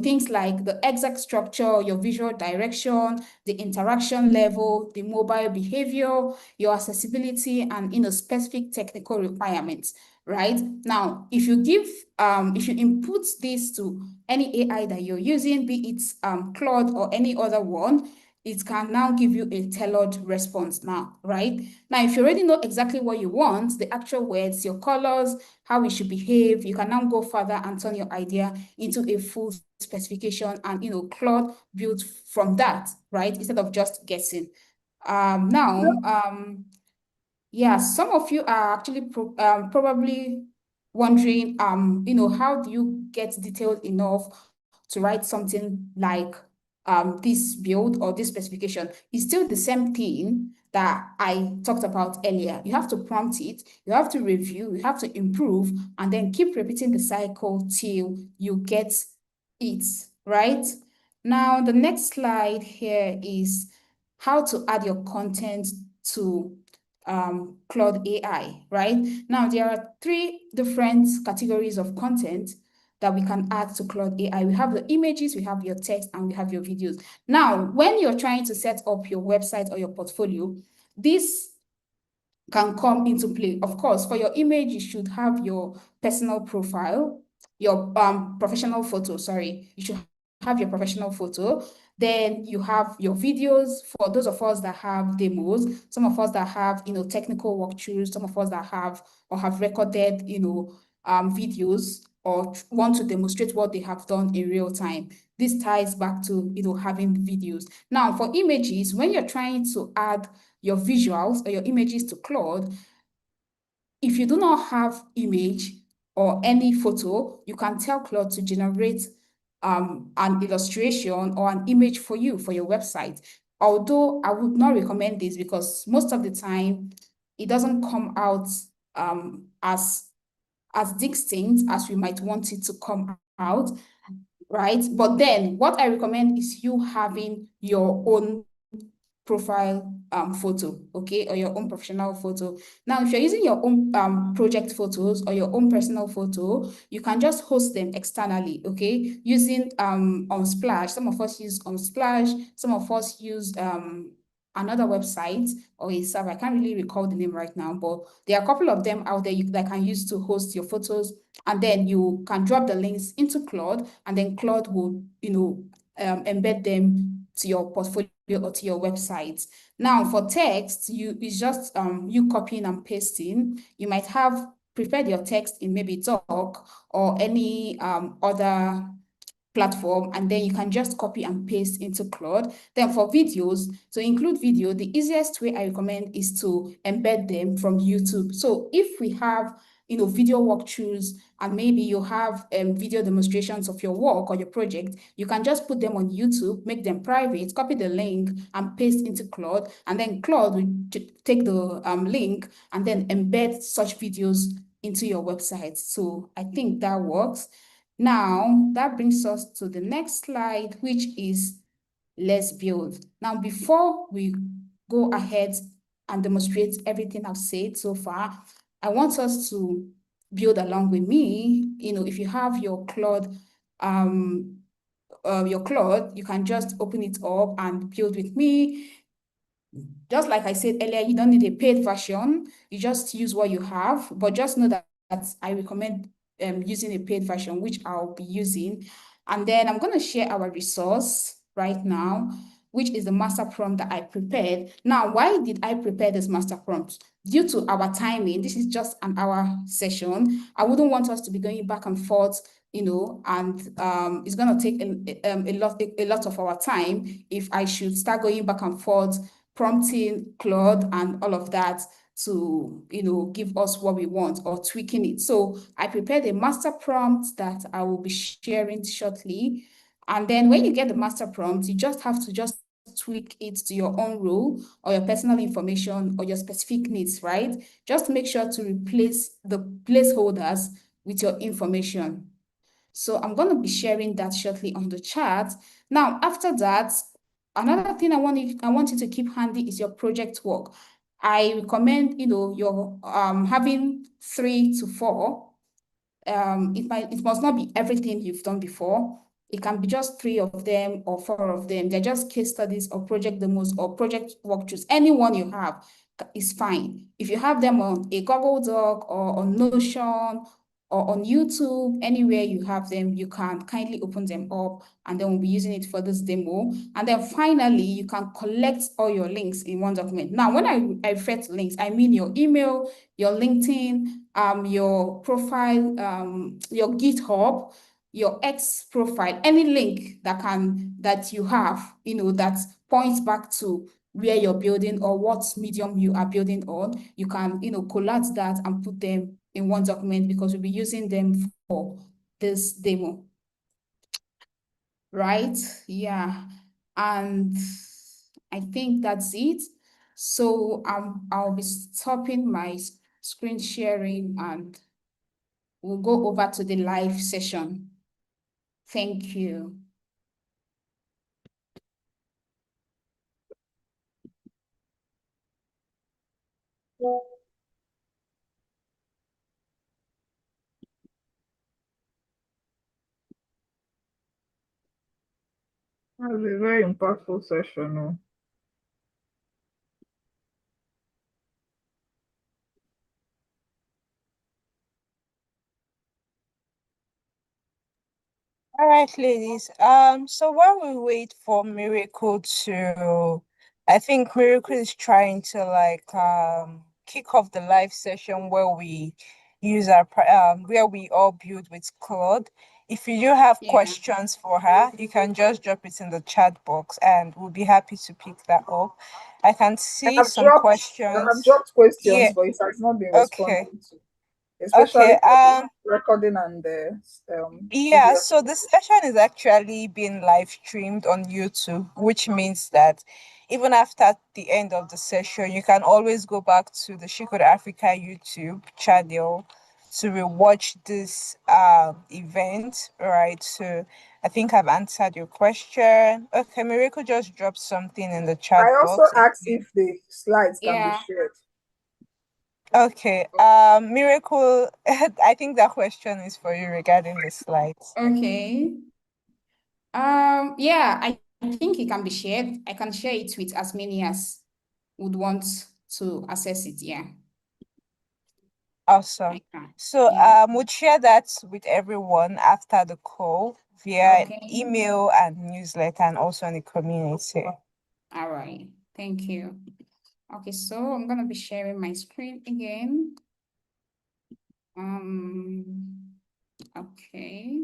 Things like the exact structure, your visual direction, the interaction level, the mobile behavior, your accessibility, and specific technical requirements, right? Now, if you input this to any AI that you're using, be it Claude or any other one, it can now give you a tailored response now, right? Now, if you already know exactly what you want, the actual words, your colors, how it should behave, you can now go further and turn your idea into a full specification, and Claude built from that, right? Instead of just guessing. Yeah, some of you are actually probably wondering, how do you get detailed enough to write something like this build or this specification? It's still the same thing that I talked about earlier. You have to prompt it, you have to review, you have to improve, and then keep repeating the cycle till you get it, right? Now, the next slide here is how to add your content to Claude AI, right? Now, there are three different categories of content that we can add to Claude AI. We have the images, we have your text, and we have your videos. Now, when you're trying to set up your website or your portfolio, this can come into play. Of course, for your image, you should have your personal profile, your professional photo, sorry. You should have your professional photo. Then you have your videos for those of us that have demos, some of us that have, technical walkthroughs, some of us that have or have recorded, videos or want to demonstrate what they have done in real time. This ties back to, having videos. Now, for images, when you're trying to add your visuals or your images to Claude, if you do not have image or any photo, you can tell Claude to generate an illustration or an image for you for your website. Although I would not recommend this, because most of the time it doesn't come out as distinct as we might want it to come out, right? But then what I recommend is you having your own profile photo, okay, or your own professional photo. Now, if you're using your own project photos or your own personal photo, you can just host them externally, okay, using Unsplash. Some of us use Unsplash, some of us use another website or a server. I can't really recall the name right now, but there are a couple of them out there that can use to host your photos, and then you can drop the links into Claude, and then Claude will, embed them to your portfolio or to your website. Now, for text, it's just you copying and pasting. You might have prepared your text in maybe Talk or any other platform, and then you can just copy and paste into Claude. Then for videos, to include video, the easiest way I recommend is to embed them from YouTube. So if we have video walkthroughs, and maybe you have video demonstrations of your work or your project, you can just put them on YouTube, make them private, copy the link and paste into Claude, and then Claude will take the link and then embed such videos into your website. So I think that works. Now, that brings us to the next slide, which is let's build. Now, before we go ahead and demonstrate everything I've said so far, I want us to build along with me. If you have your Claude, you can just open it up and build with me. Just like I said earlier, you don't need a paid version. You just use what you have, but just know that I recommend using a paid version, which I'll be using. And then I'm going to share our resource right now, which is the master prompt that I prepared. Now, why did I prepare this master prompt? Due to our timing, this is just an hour session. I wouldn't want us to be going back and forth, and it's going to take a lot of our time if I should start going back and forth, prompting Claude and all of that to give us what we want or tweaking it. So I prepared a master prompt that I will be sharing shortly. And then when you get the master prompt, you just have to just tweak it to your own role or your personal information or your specific needs, right? Just make sure to replace the placeholders with your information. So I'm going to be sharing that shortly on the chat. Now, after that, another thing I want you to keep handy is your project work. I recommend, your having 3 to 4. It must not be everything you've done before. It can be just 3 of them or 4 of them. They're just case studies or project demos or project walkthroughs. Any one you have is fine. If you have them on a Google Doc or on Notion or on YouTube, anywhere you have them, you can kindly open them up, and then we'll be using it for this demo. And then finally, you can collect all your links in one document. Now, when I refer to links, I mean your email, your LinkedIn, your profile, your GitHub, your X profile, any link that you have, that points back to where you're building or what medium you are building on, you can, collate that and put them in one document, because we'll be using them for this demo. Right? Yeah. And I think that's it. So I'll be stopping my screen sharing and we'll go over to the live session. Thank you. That was a very impactful session. Oh. All right, ladies. So while we wait for Miracle to, I think Miracle is trying to kick off the live session where we use where we all build with Claude. If you do have Yeah. questions for her, you can just drop it in the chat box and we'll be happy to pick that up. I can see some I have questions. dropped questions, Yeah, but it has not been okay. responded to, especially Okay. for the recording and the Yeah, PDF. so the session is actually being live streamed on YouTube, which means that even after the end of the session, you can always go back to the She Code Africa YouTube channel to rewatch this event, right? So I think I've answered your question. Okay, Miracle just dropped something in the chat I also box. asked if the slides can be Yeah. shared. Okay, Miracle, I think that question is for you regarding the slides. Okay. Yeah, I think it can be shared. I can share it with as many as would want to access it. Yeah, I Awesome. can. So Yeah. we'll share that with everyone after the call via Okay. email and newsletter and also in the community. All right. Thank you. Okay, so I'm gonna be sharing my screen again. Okay.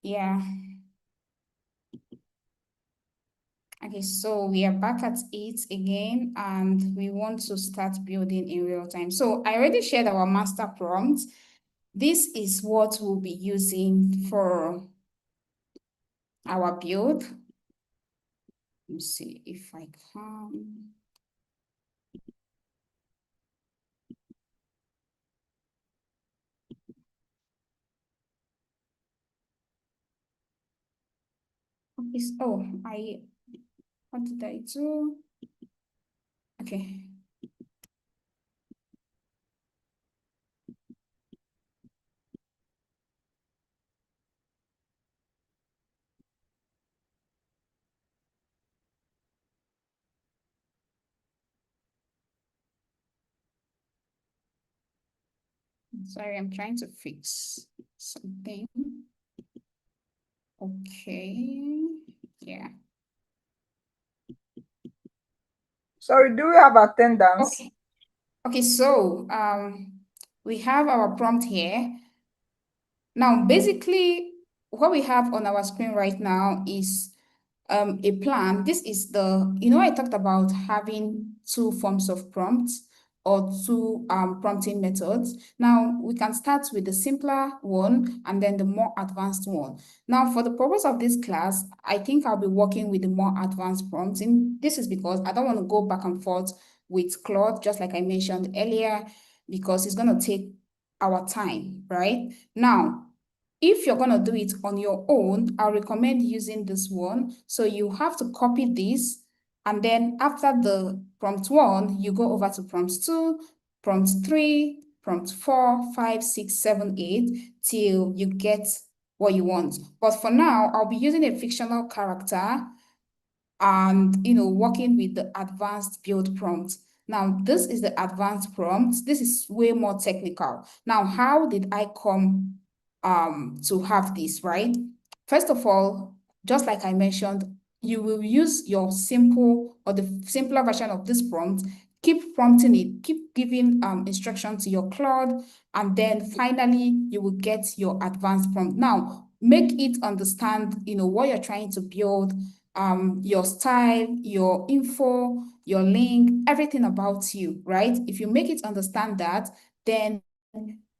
Yeah. Okay, so we are back at it again, and we want to start building in real time. So I already shared our master prompt. This is what we'll be using for our build. Let me see if I can. Okay, what did I do? Okay. Sorry, I'm trying to fix something. Okay. Yeah. Sorry, do we have attendance? Okay. Okay, so we have our prompt here. Now, basically, what we have on our screen right now is a plan. This is I talked about having two forms of prompts or two prompting methods. Now, we can start with the simpler one and then the more advanced one. Now, for the purpose of this class, I think I'll be working with the more advanced prompts. And this is because I don't want to go back and forth with Claude, just like I mentioned earlier, because it's going to take our time, right? Now, if you're going to do it on your own, I recommend using this one. So you have to copy this. And then after the prompt 1, you go over to prompt 2, prompt 3, prompt 4, 5, 6, 7, 8, till you get what you want. But for now, I'll be using a fictional character and working with the advanced build prompt. Now, this is the advanced prompt. This is way more technical. Now, how did I come to have this, right? First of all, just like I mentioned, you will use your simple or the simpler version of this prompt, keep prompting it, keep giving instruction to your Claude, and then finally you will get your advanced prompt. Now, make it understand, what you're trying to build, your style, your info, your link, everything about you, right? If you make it understand that, then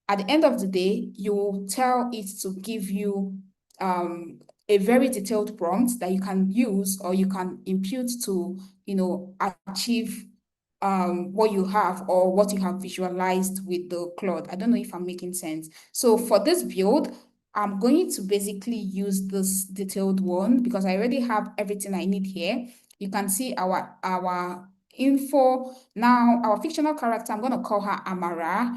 at the end of the day, you will tell it to give you a very detailed prompt that you can use or you can impute to, achieve what you have or what you have visualized with the Claude. I don't know if I'm making sense. So for this build, I'm going to basically use this detailed one because I already have everything I need here. You can see our info. Now, our fictional character, I'm going to call her Amara.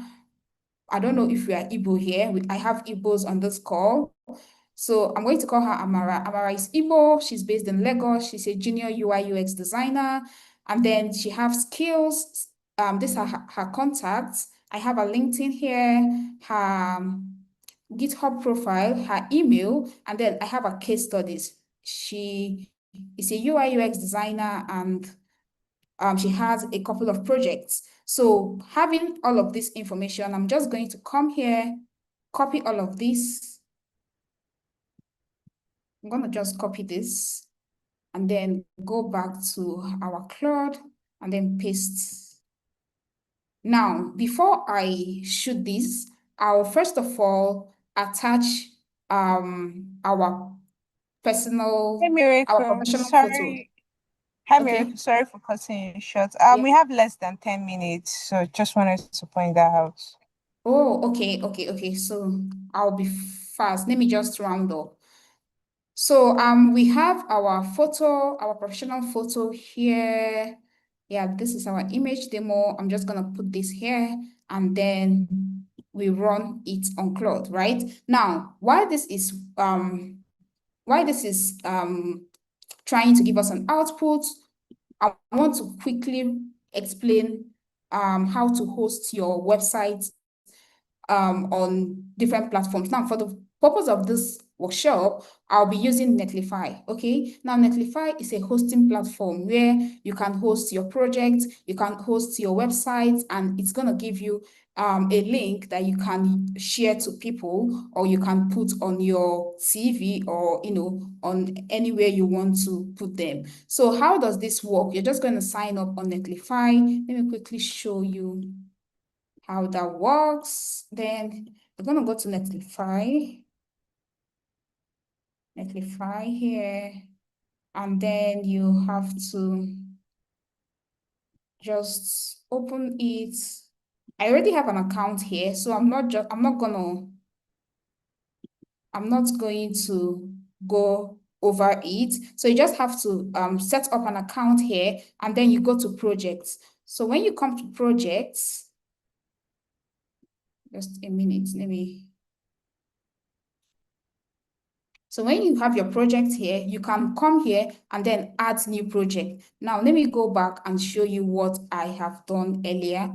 I don't know if we are Igbo here. I have Igbos on this call. So I'm going to call her Amara. Amara is Igbo. She's based in Lagos. She's a junior UI UX designer. And then she has skills. These are her contacts. I have a LinkedIn here, her GitHub profile, her email, and then I have a case studies. She is a UI UX designer and she has a couple of projects. So having all of this information, I'm just going to come here, copy all of this. I'm going to just copy this and then go back to our Claude and then paste. Now, before I shoot this, I'll first of all attach our personal, Hey, our Miracle, professional photo. sorry. Hi, Okay. Miracle, sorry for cutting you short. Yeah. We have less than 10 minutes, so just wanted to point that out. Oh, okay. So I'll be fast. Let me just round up. So we have our photo, our professional photo here. Yeah, this is our image demo. I'm just gonna put this here and then we run it on Claude, right? Now, why this is trying to give us an output, I want to quickly explain how to host your website on different platforms. Now, for the purpose of this workshop, I'll be using Netlify, okay? Now, Netlify is a hosting platform where you can host your project, you can host your website, and it's gonna give you a link that you can share to people or you can put on your CV or, on anywhere you want to put them. So how does this work? You're just going to sign up on Netlify. Let me quickly show you how that works. Then we're going to go to Netlify here, and then you have to just open it. I already have an account here, so I'm not going to go over it. So you just have to set up an account here, and then you go to projects. So when you come to projects, just a minute, So when you have your project here, you can come here and then add new project. Now, let me go back and show you what I have done earlier.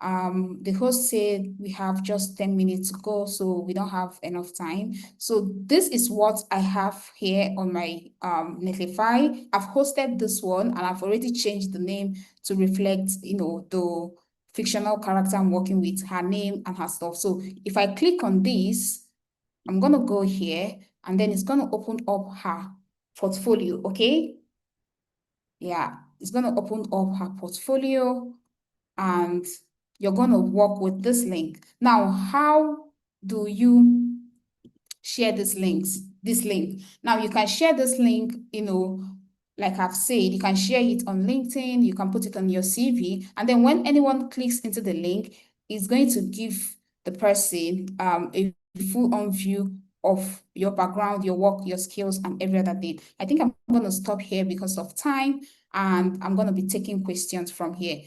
The host said we have just 10 minutes to go, so we don't have enough time. So this is what I have here on my Netlify. I've hosted this one and I've already changed the name to reflect, the fictional character I'm working with, her name and her stuff. So if I click on this, I'm gonna go here and then it's gonna open up her portfolio, okay? Yeah, it's gonna open up her portfolio and you're gonna work with this link. Now, how do you share this link? Now you can share this link, like I've said, you can share it on LinkedIn, you can put it on your CV, and then when anyone clicks into the link, it's going to give the person a full-on view of your background, your work, your skills, and every other thing. I think I'm going to stop here because of time, and I'm going to be taking questions from here.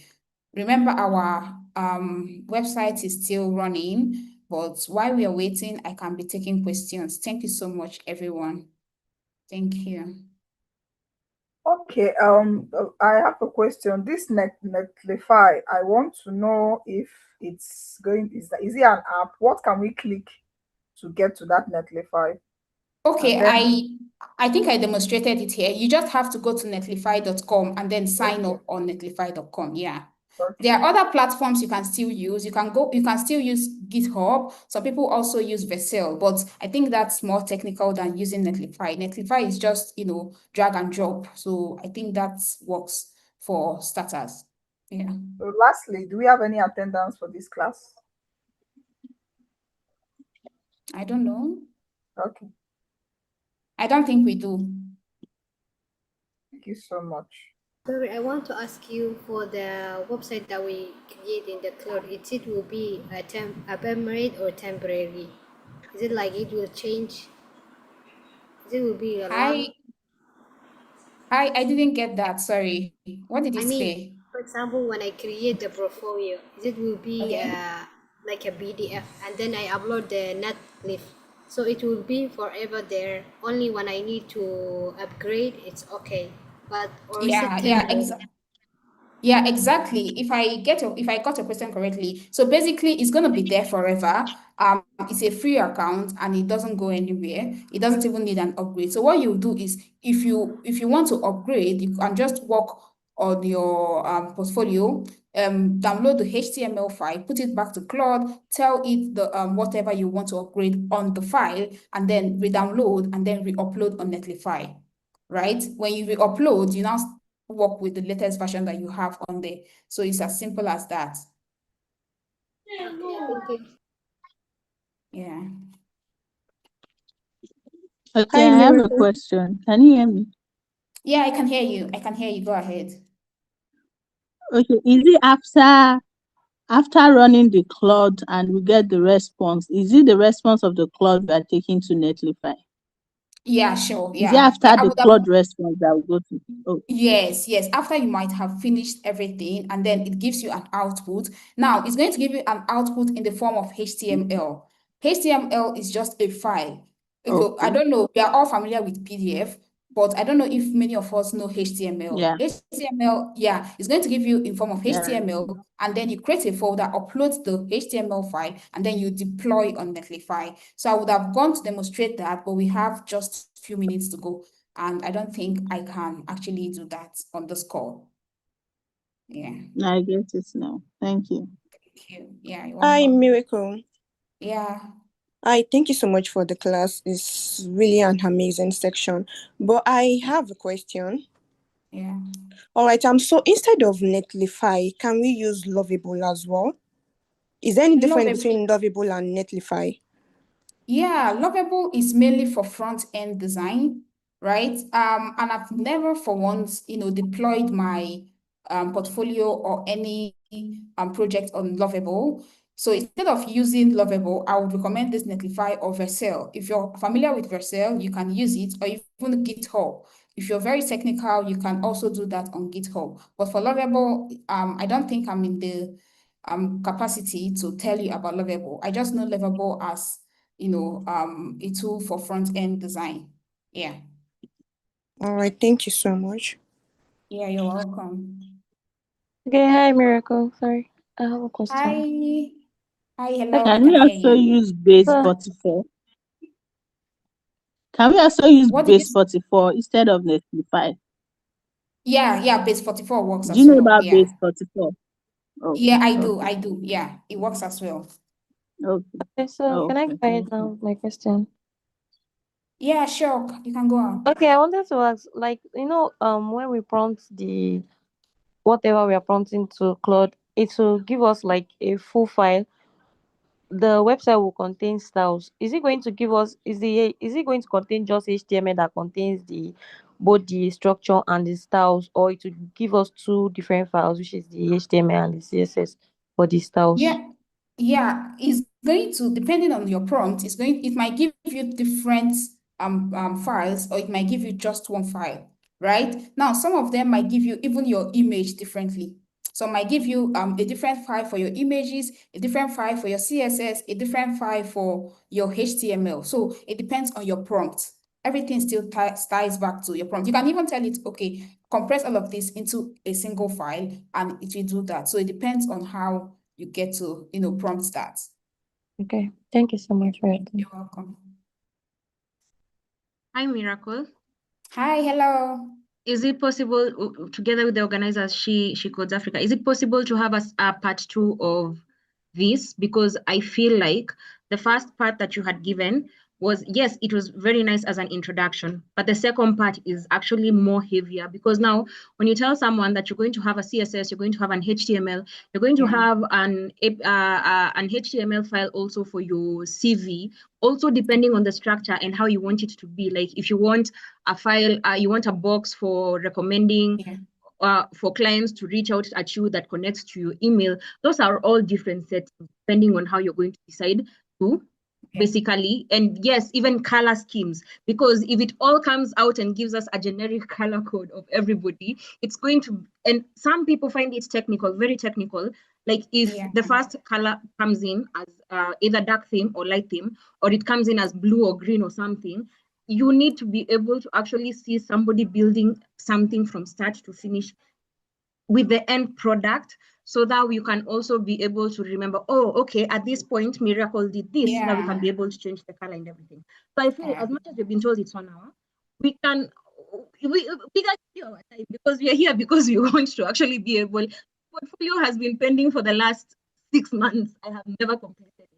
Remember, our website is still running, but while we are waiting, I can be taking questions. Thank you so much, everyone. Thank you. Okay, I have a question. This Netlify, I want to know if is it an app? What can we click to get to that Netlify? Okay, And then, I think I demonstrated it here. You just have to go to netlify.com and then sign okay, up on netlify.com. Yeah. There okay. are other platforms you can still use. You can still use GitHub. Some people also use Vercel, but I think that's more technical than using Netlify. Netlify is just, drag and drop. So I think that works for starters. Yeah. So lastly, do we have any attendance for this class? I don't know. Okay, I don't think we do. thank you so much. Sorry, I want to ask you for the website that we create in the cloud. It will be a permanent or temporary? Is it like it will change? Is it will be a long? I I didn't get that. Sorry. What did you I mean, say? for example, when I create the portfolio, it will be Okay. like a PDF, and then I upload the Netlist. So it will be forever there. Only when I need to upgrade, it's okay. But or is it Yeah, yeah, temporary? yeah, exactly. If I got your question correctly, so basically it's gonna be there forever. It's a free account and it doesn't go anywhere. It doesn't even need an upgrade. So what you do is if you want to upgrade, you can just work on your portfolio, download the HTML file, put it back to Claude, tell it the whatever you want to upgrade on the file, and then re-download and then re-upload on Netlify. Right? When you re-upload, you now work with the latest version that you have on there. So it's as simple as that. Okay, thank you. Yeah. Okay, Hi, I have a Miracle. question. Can you hear me? Yeah, I can hear you. I can hear you. Go ahead. Okay, is it after running the Claude and we get the response? Is it the response of the Claude we are taking to Netlify? Yeah, sure. Is it Yeah. after I the would have. Claude response that we go to? Oh, Yes, yes. After you might have finished everything and then it gives you an output. Now it's going to give you an output in the form of HTML. HTML is just a file. Okay, I okay. don't know. We are all familiar with PDF, but I don't know if many of us know HTML. Yeah, HTML, yeah, it's going to give you in form of yeah. HTML, and then you create a folder, upload the HTML file, and then you deploy on Netlify. So I would have gone to demonstrate that, but we have just a few minutes to go. And I don't think I can actually do that on this call. Yeah. I get it now. Thank you. Thank you. Yeah, you're Hi, welcome. Miracle. Yeah. Hi, thank you so much for the class. It's really an amazing section. But I have a question. Yeah. All right, so instead of Netlify, can we use Lovable as well? Is there any difference Lovable. between Lovable and Netlify? Yeah, Lovable is mainly for front-end design, right? And I've never for once, deployed my portfolio or any project on Lovable. So instead of using Lovable, I would recommend this Netlify or Vercel. If you're familiar with Vercel, you can use it, or even GitHub. If you're very technical, you can also do that on GitHub. But for Lovable, I don't think I'm in the capacity to tell you about Lovable. I just know Lovable as a tool for front-end design. Yeah. All right, thank you so much. Yeah, you're welcome. Okay, hi Miracle. Sorry. I have a question. Hi, hello, I Can we can hear also you. use base So, 44? Can we also use What did you base 44 instead of Netlify? Yeah, base 44 works Do you as know well. about Yeah. base 44? Yeah, Okay, I okay, do. Yeah, it works as well. okay. okay, so can I Okay, go ahead thank now you. with my question? Yeah, sure. You can go on. Okay, I wanted to ask, like, when we prompt the whatever we are prompting to Claude, it will give us like a full file. The website will contain styles. Is it going to give us, is it going to contain just HTML that contains the both the structure and the styles, or it will give us two different files, which is the HTML and the CSS for the styles? Yeah, it's going to, depending on your prompt, it might give you different files, or it might give you just one file, right? Now, some of them might give you even your image differently. So it might give you a different file for your images, a different file for your CSS, a different file for your HTML. So it depends on your prompt. Everything still ties back to your prompt. You can even tell it, okay, compress all of this into a single file, and it will do that. So it depends on how you get to, prompt that. Okay, thank you so much for your time. You're welcome. Hi, Miracle. Hi, hello. Is it possible, together with the organizers, She Codes Africa, is it possible to have a part 2 of this? Because I feel like the first part that you had given was, yes, it was very nice as an introduction, but the second part is actually more heavier, because now when you tell someone that you're going to have a CSS, you're going to have an HTML, you're going to have an HTML file also for your CV, also depending on the structure and how you want it to be. Like if you want a file, you want a box for recommending for clients to reach out at you that connects to your email. Those are all different sets depending on how you're going to decide to basically. And yes, even color schemes, because if it all comes out and gives us a generic color code of everybody, it's going to, and some people find it technical, very technical. Like if the first color comes in as either dark theme or light theme, or it comes in as blue or green or something, you need to be able to actually see somebody building something from start to finish with the end product, so that you can also be able to remember, oh, okay, at this point, Miracle did this, so that we can be able to change the color and everything. So I feel as much as we've been told it's 1 hour, we can give our time, because we are here because we want to actually be able. Portfolio has been pending for the last 6 months. I have never completed it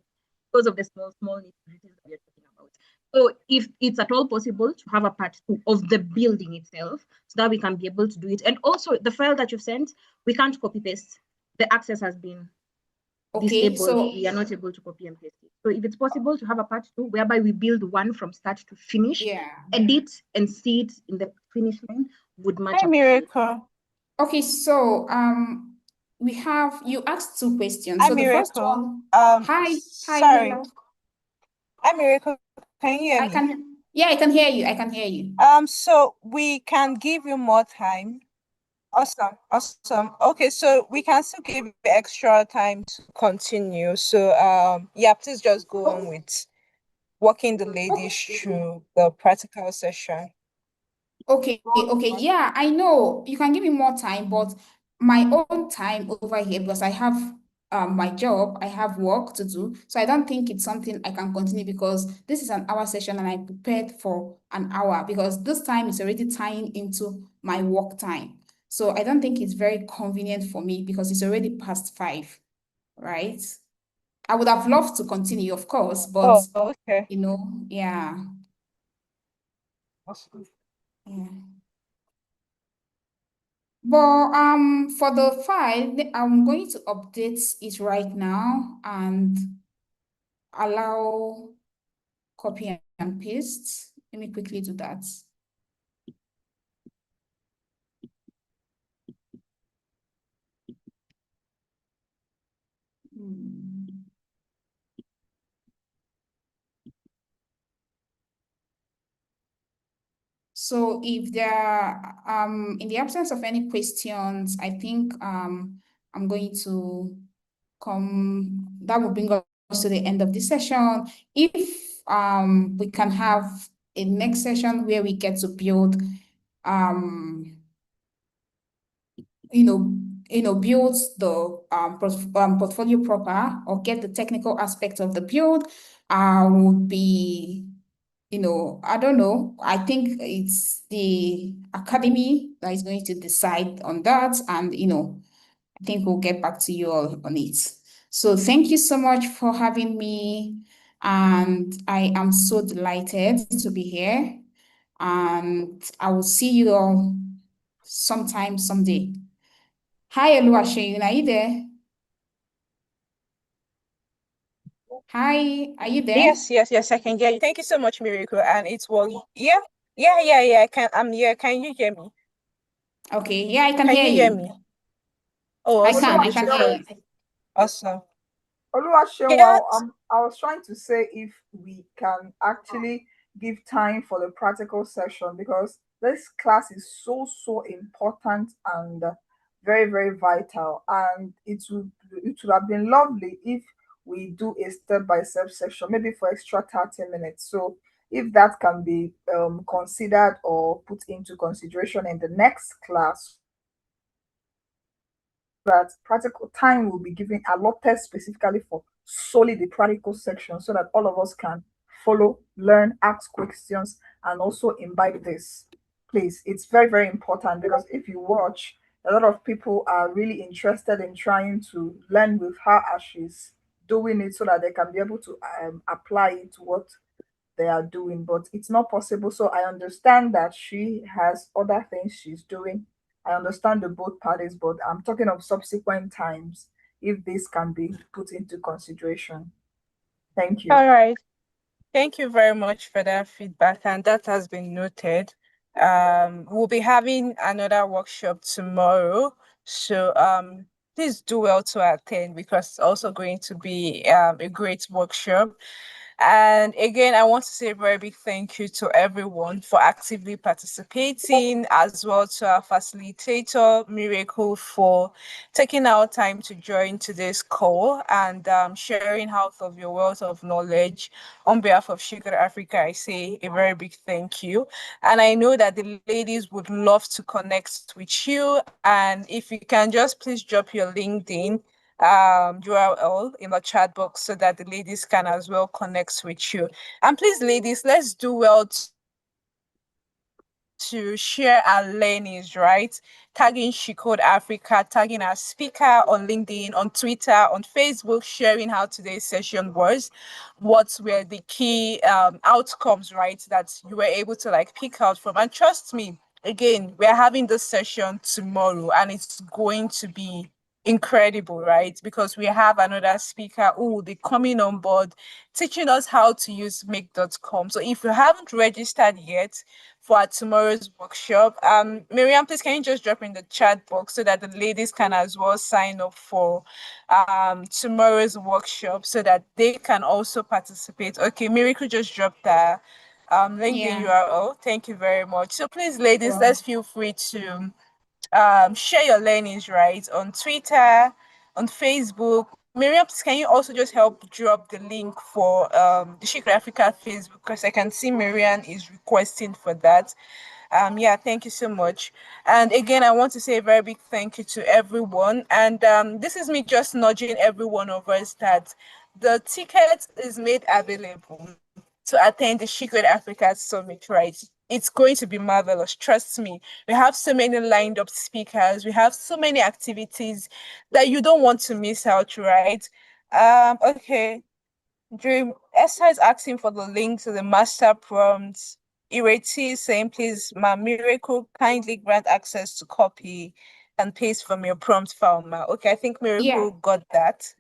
because of the small nitty-gritties that we are talking about. So if it's at all possible to have a part 2 of the building itself, so that we can be able to do it. And also the file that you've sent, we can't copy paste. The access has been disabled. So we are not able to copy and paste it. So if it's possible to have a part 2 whereby we build one from start to finish, edit and see it in the finish line, would much Hi, Miracle. Okay, so you asked 2 questions. Hi, So the first Miracle. one, hi, Sorry. hello. Hi, Miracle. Can you hear me? Yeah, I can hear you. I can hear you. So we can give you more time. Awesome. Okay, so we can still give you extra time to continue. So yeah, please just go on with walking the ladies through the practical session. Okay, yeah, I know you can give me more time, but my own time over here, because I have my job, I have work to do. So I don't think it's something I can continue, because this is an hour session and I prepared for an hour, because this time is already tying into my work time. So I don't think it's very convenient for me, because it's already past 5, right? I would have loved to continue, of course, but Okay. yeah. Awesome. Yeah. But for the file, I'm going to update it right now and allow copy and paste. Let me quickly do that. So if there in the absence of any questions, I think I'm going to that will bring us to the end of this session. If we can have a next session where we get to build build the portfolio proper or get the technical aspect of the build, would be, I don't know. I think it's the academy that is going to decide on that. And, I think we'll get back to you all on it. So thank you so much for having me. And I am so delighted to be here. And I will see you all sometime, someday. Hi, Oluwaseun, are you there? Hi, are you there? Yes, I can hear you. Thank you so much, Miracle. And it's well, yeah. I can. I'm here. Can you hear me? Okay, yeah, I can Can hear you hear you. me? Oh, I awesome, can, I can hear beautiful, you. awesome. Oluwaseun, Yes. I was trying to say if we can actually give time for the practical session because this class is so important and very vital, and it would have been lovely if we do a step-by-step session, maybe for extra 30 minutes. So if that can be considered or put into consideration in the next class, that practical time will be given allotted specifically for solely the practical section so that all of us can follow, learn, ask questions, and also imbibe this. Please, it's very important because if you watch, a lot of people are really interested in trying to learn with her as she's doing it so that they can be able to apply it to what they are doing, but it's not possible. So I understand that she has other things she's doing. I understand the both parties, but I'm talking of subsequent times if this can be put into consideration. Thank you. All right. Thank you very much for that feedback, and that has been noted. We'll be having another workshop tomorrow, so please do well to attend because it's also going to be a great workshop. And again, I want to say a very big thank you to everyone for actively participating, as well to our facilitator, Miracle, for taking our time to join today's call and sharing out of your wealth of knowledge. On behalf of Sugar Africa, I say a very big thank you. And I know that the ladies would love to connect with you. And if you can just please drop your LinkedIn URL in the chat box so that the ladies can as well connect with you. And please, ladies, let's do well to share our learnings, right? Tagging She Code Africa, tagging our speaker on LinkedIn, on Twitter, on Facebook, sharing how today's session was, what were the key outcomes, right, that you were able to like pick out from. And trust me, again, we're having this session tomorrow and it's going to be incredible, right? Because we have another speaker who will be coming on board teaching us how to use make.com. So if you haven't registered yet for our tomorrow's workshop, Miriam, please can you just drop in the chat box so that the ladies can as well sign up for tomorrow's workshop so that they can also participate. Okay, Miracle just dropped the LinkedIn Yeah, URL. Thank you very much. So please, ladies, Well, let's feel free to share your learnings, right, on Twitter, on Facebook. Miriam, please can you also just help drop the link for the Chic Africa Facebook because I can see Miriam is requesting for that. Yeah, thank you so much. And again, I want to say a very big thank you to everyone. And this is me just nudging every one of us that the ticket is made available to attend the Secret Africa Summit, right? It's going to be marvelous. Trust me. We have so many lined up speakers. We have so many activities that you don't want to miss out, right? Okay. Dream Esther is asking for the link to the master prompts. Ireti is saying, please, my miracle, kindly grant access to copy and paste from your prompt file, ma. Okay, I think yeah, Miracle got that.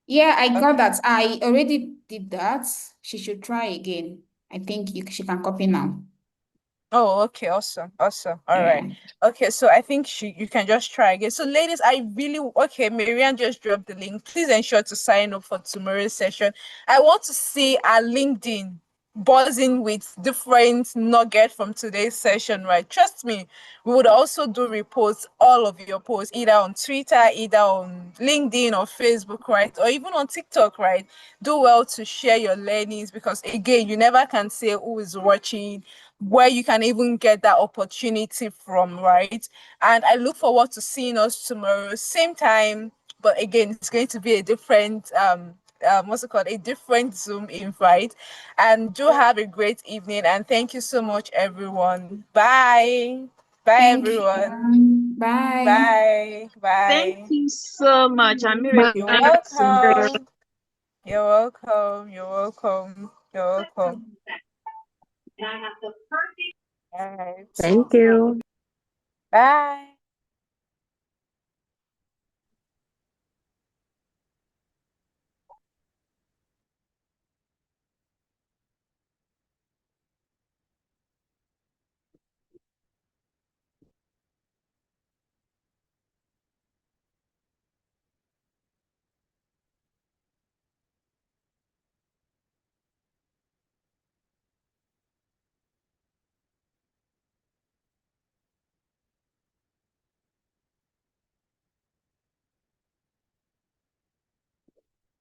yeah, I got Okay. that. I already did that. She should try again. I think she can copy now. Oh, okay, awesome. All right. Yeah. Okay, so I think you can just try again. So, ladies, I really okay. Marianne just dropped the link. Please ensure to sign up for tomorrow's session. I want to see our LinkedIn buzzing with different nugget from today's session, right? Trust me, we would also do reposts all of your posts, either on Twitter, either on LinkedIn or Facebook, right? Or even on TikTok, right? Do well to share your learnings because again, you never can say who is watching, where you can even get that opportunity from, right? And I look forward to seeing us tomorrow, same time, but again, it's going to be a different what's it called, a different Zoom invite. And do have a great evening, and thank you so much, everyone. Bye. Bye, Thank everyone. you. Bye. Bye. Thank Bye. you so much. I'm Bye. You're thank you so much. welcome. You're welcome. You're welcome. You're welcome. All right. Thank you. Bye.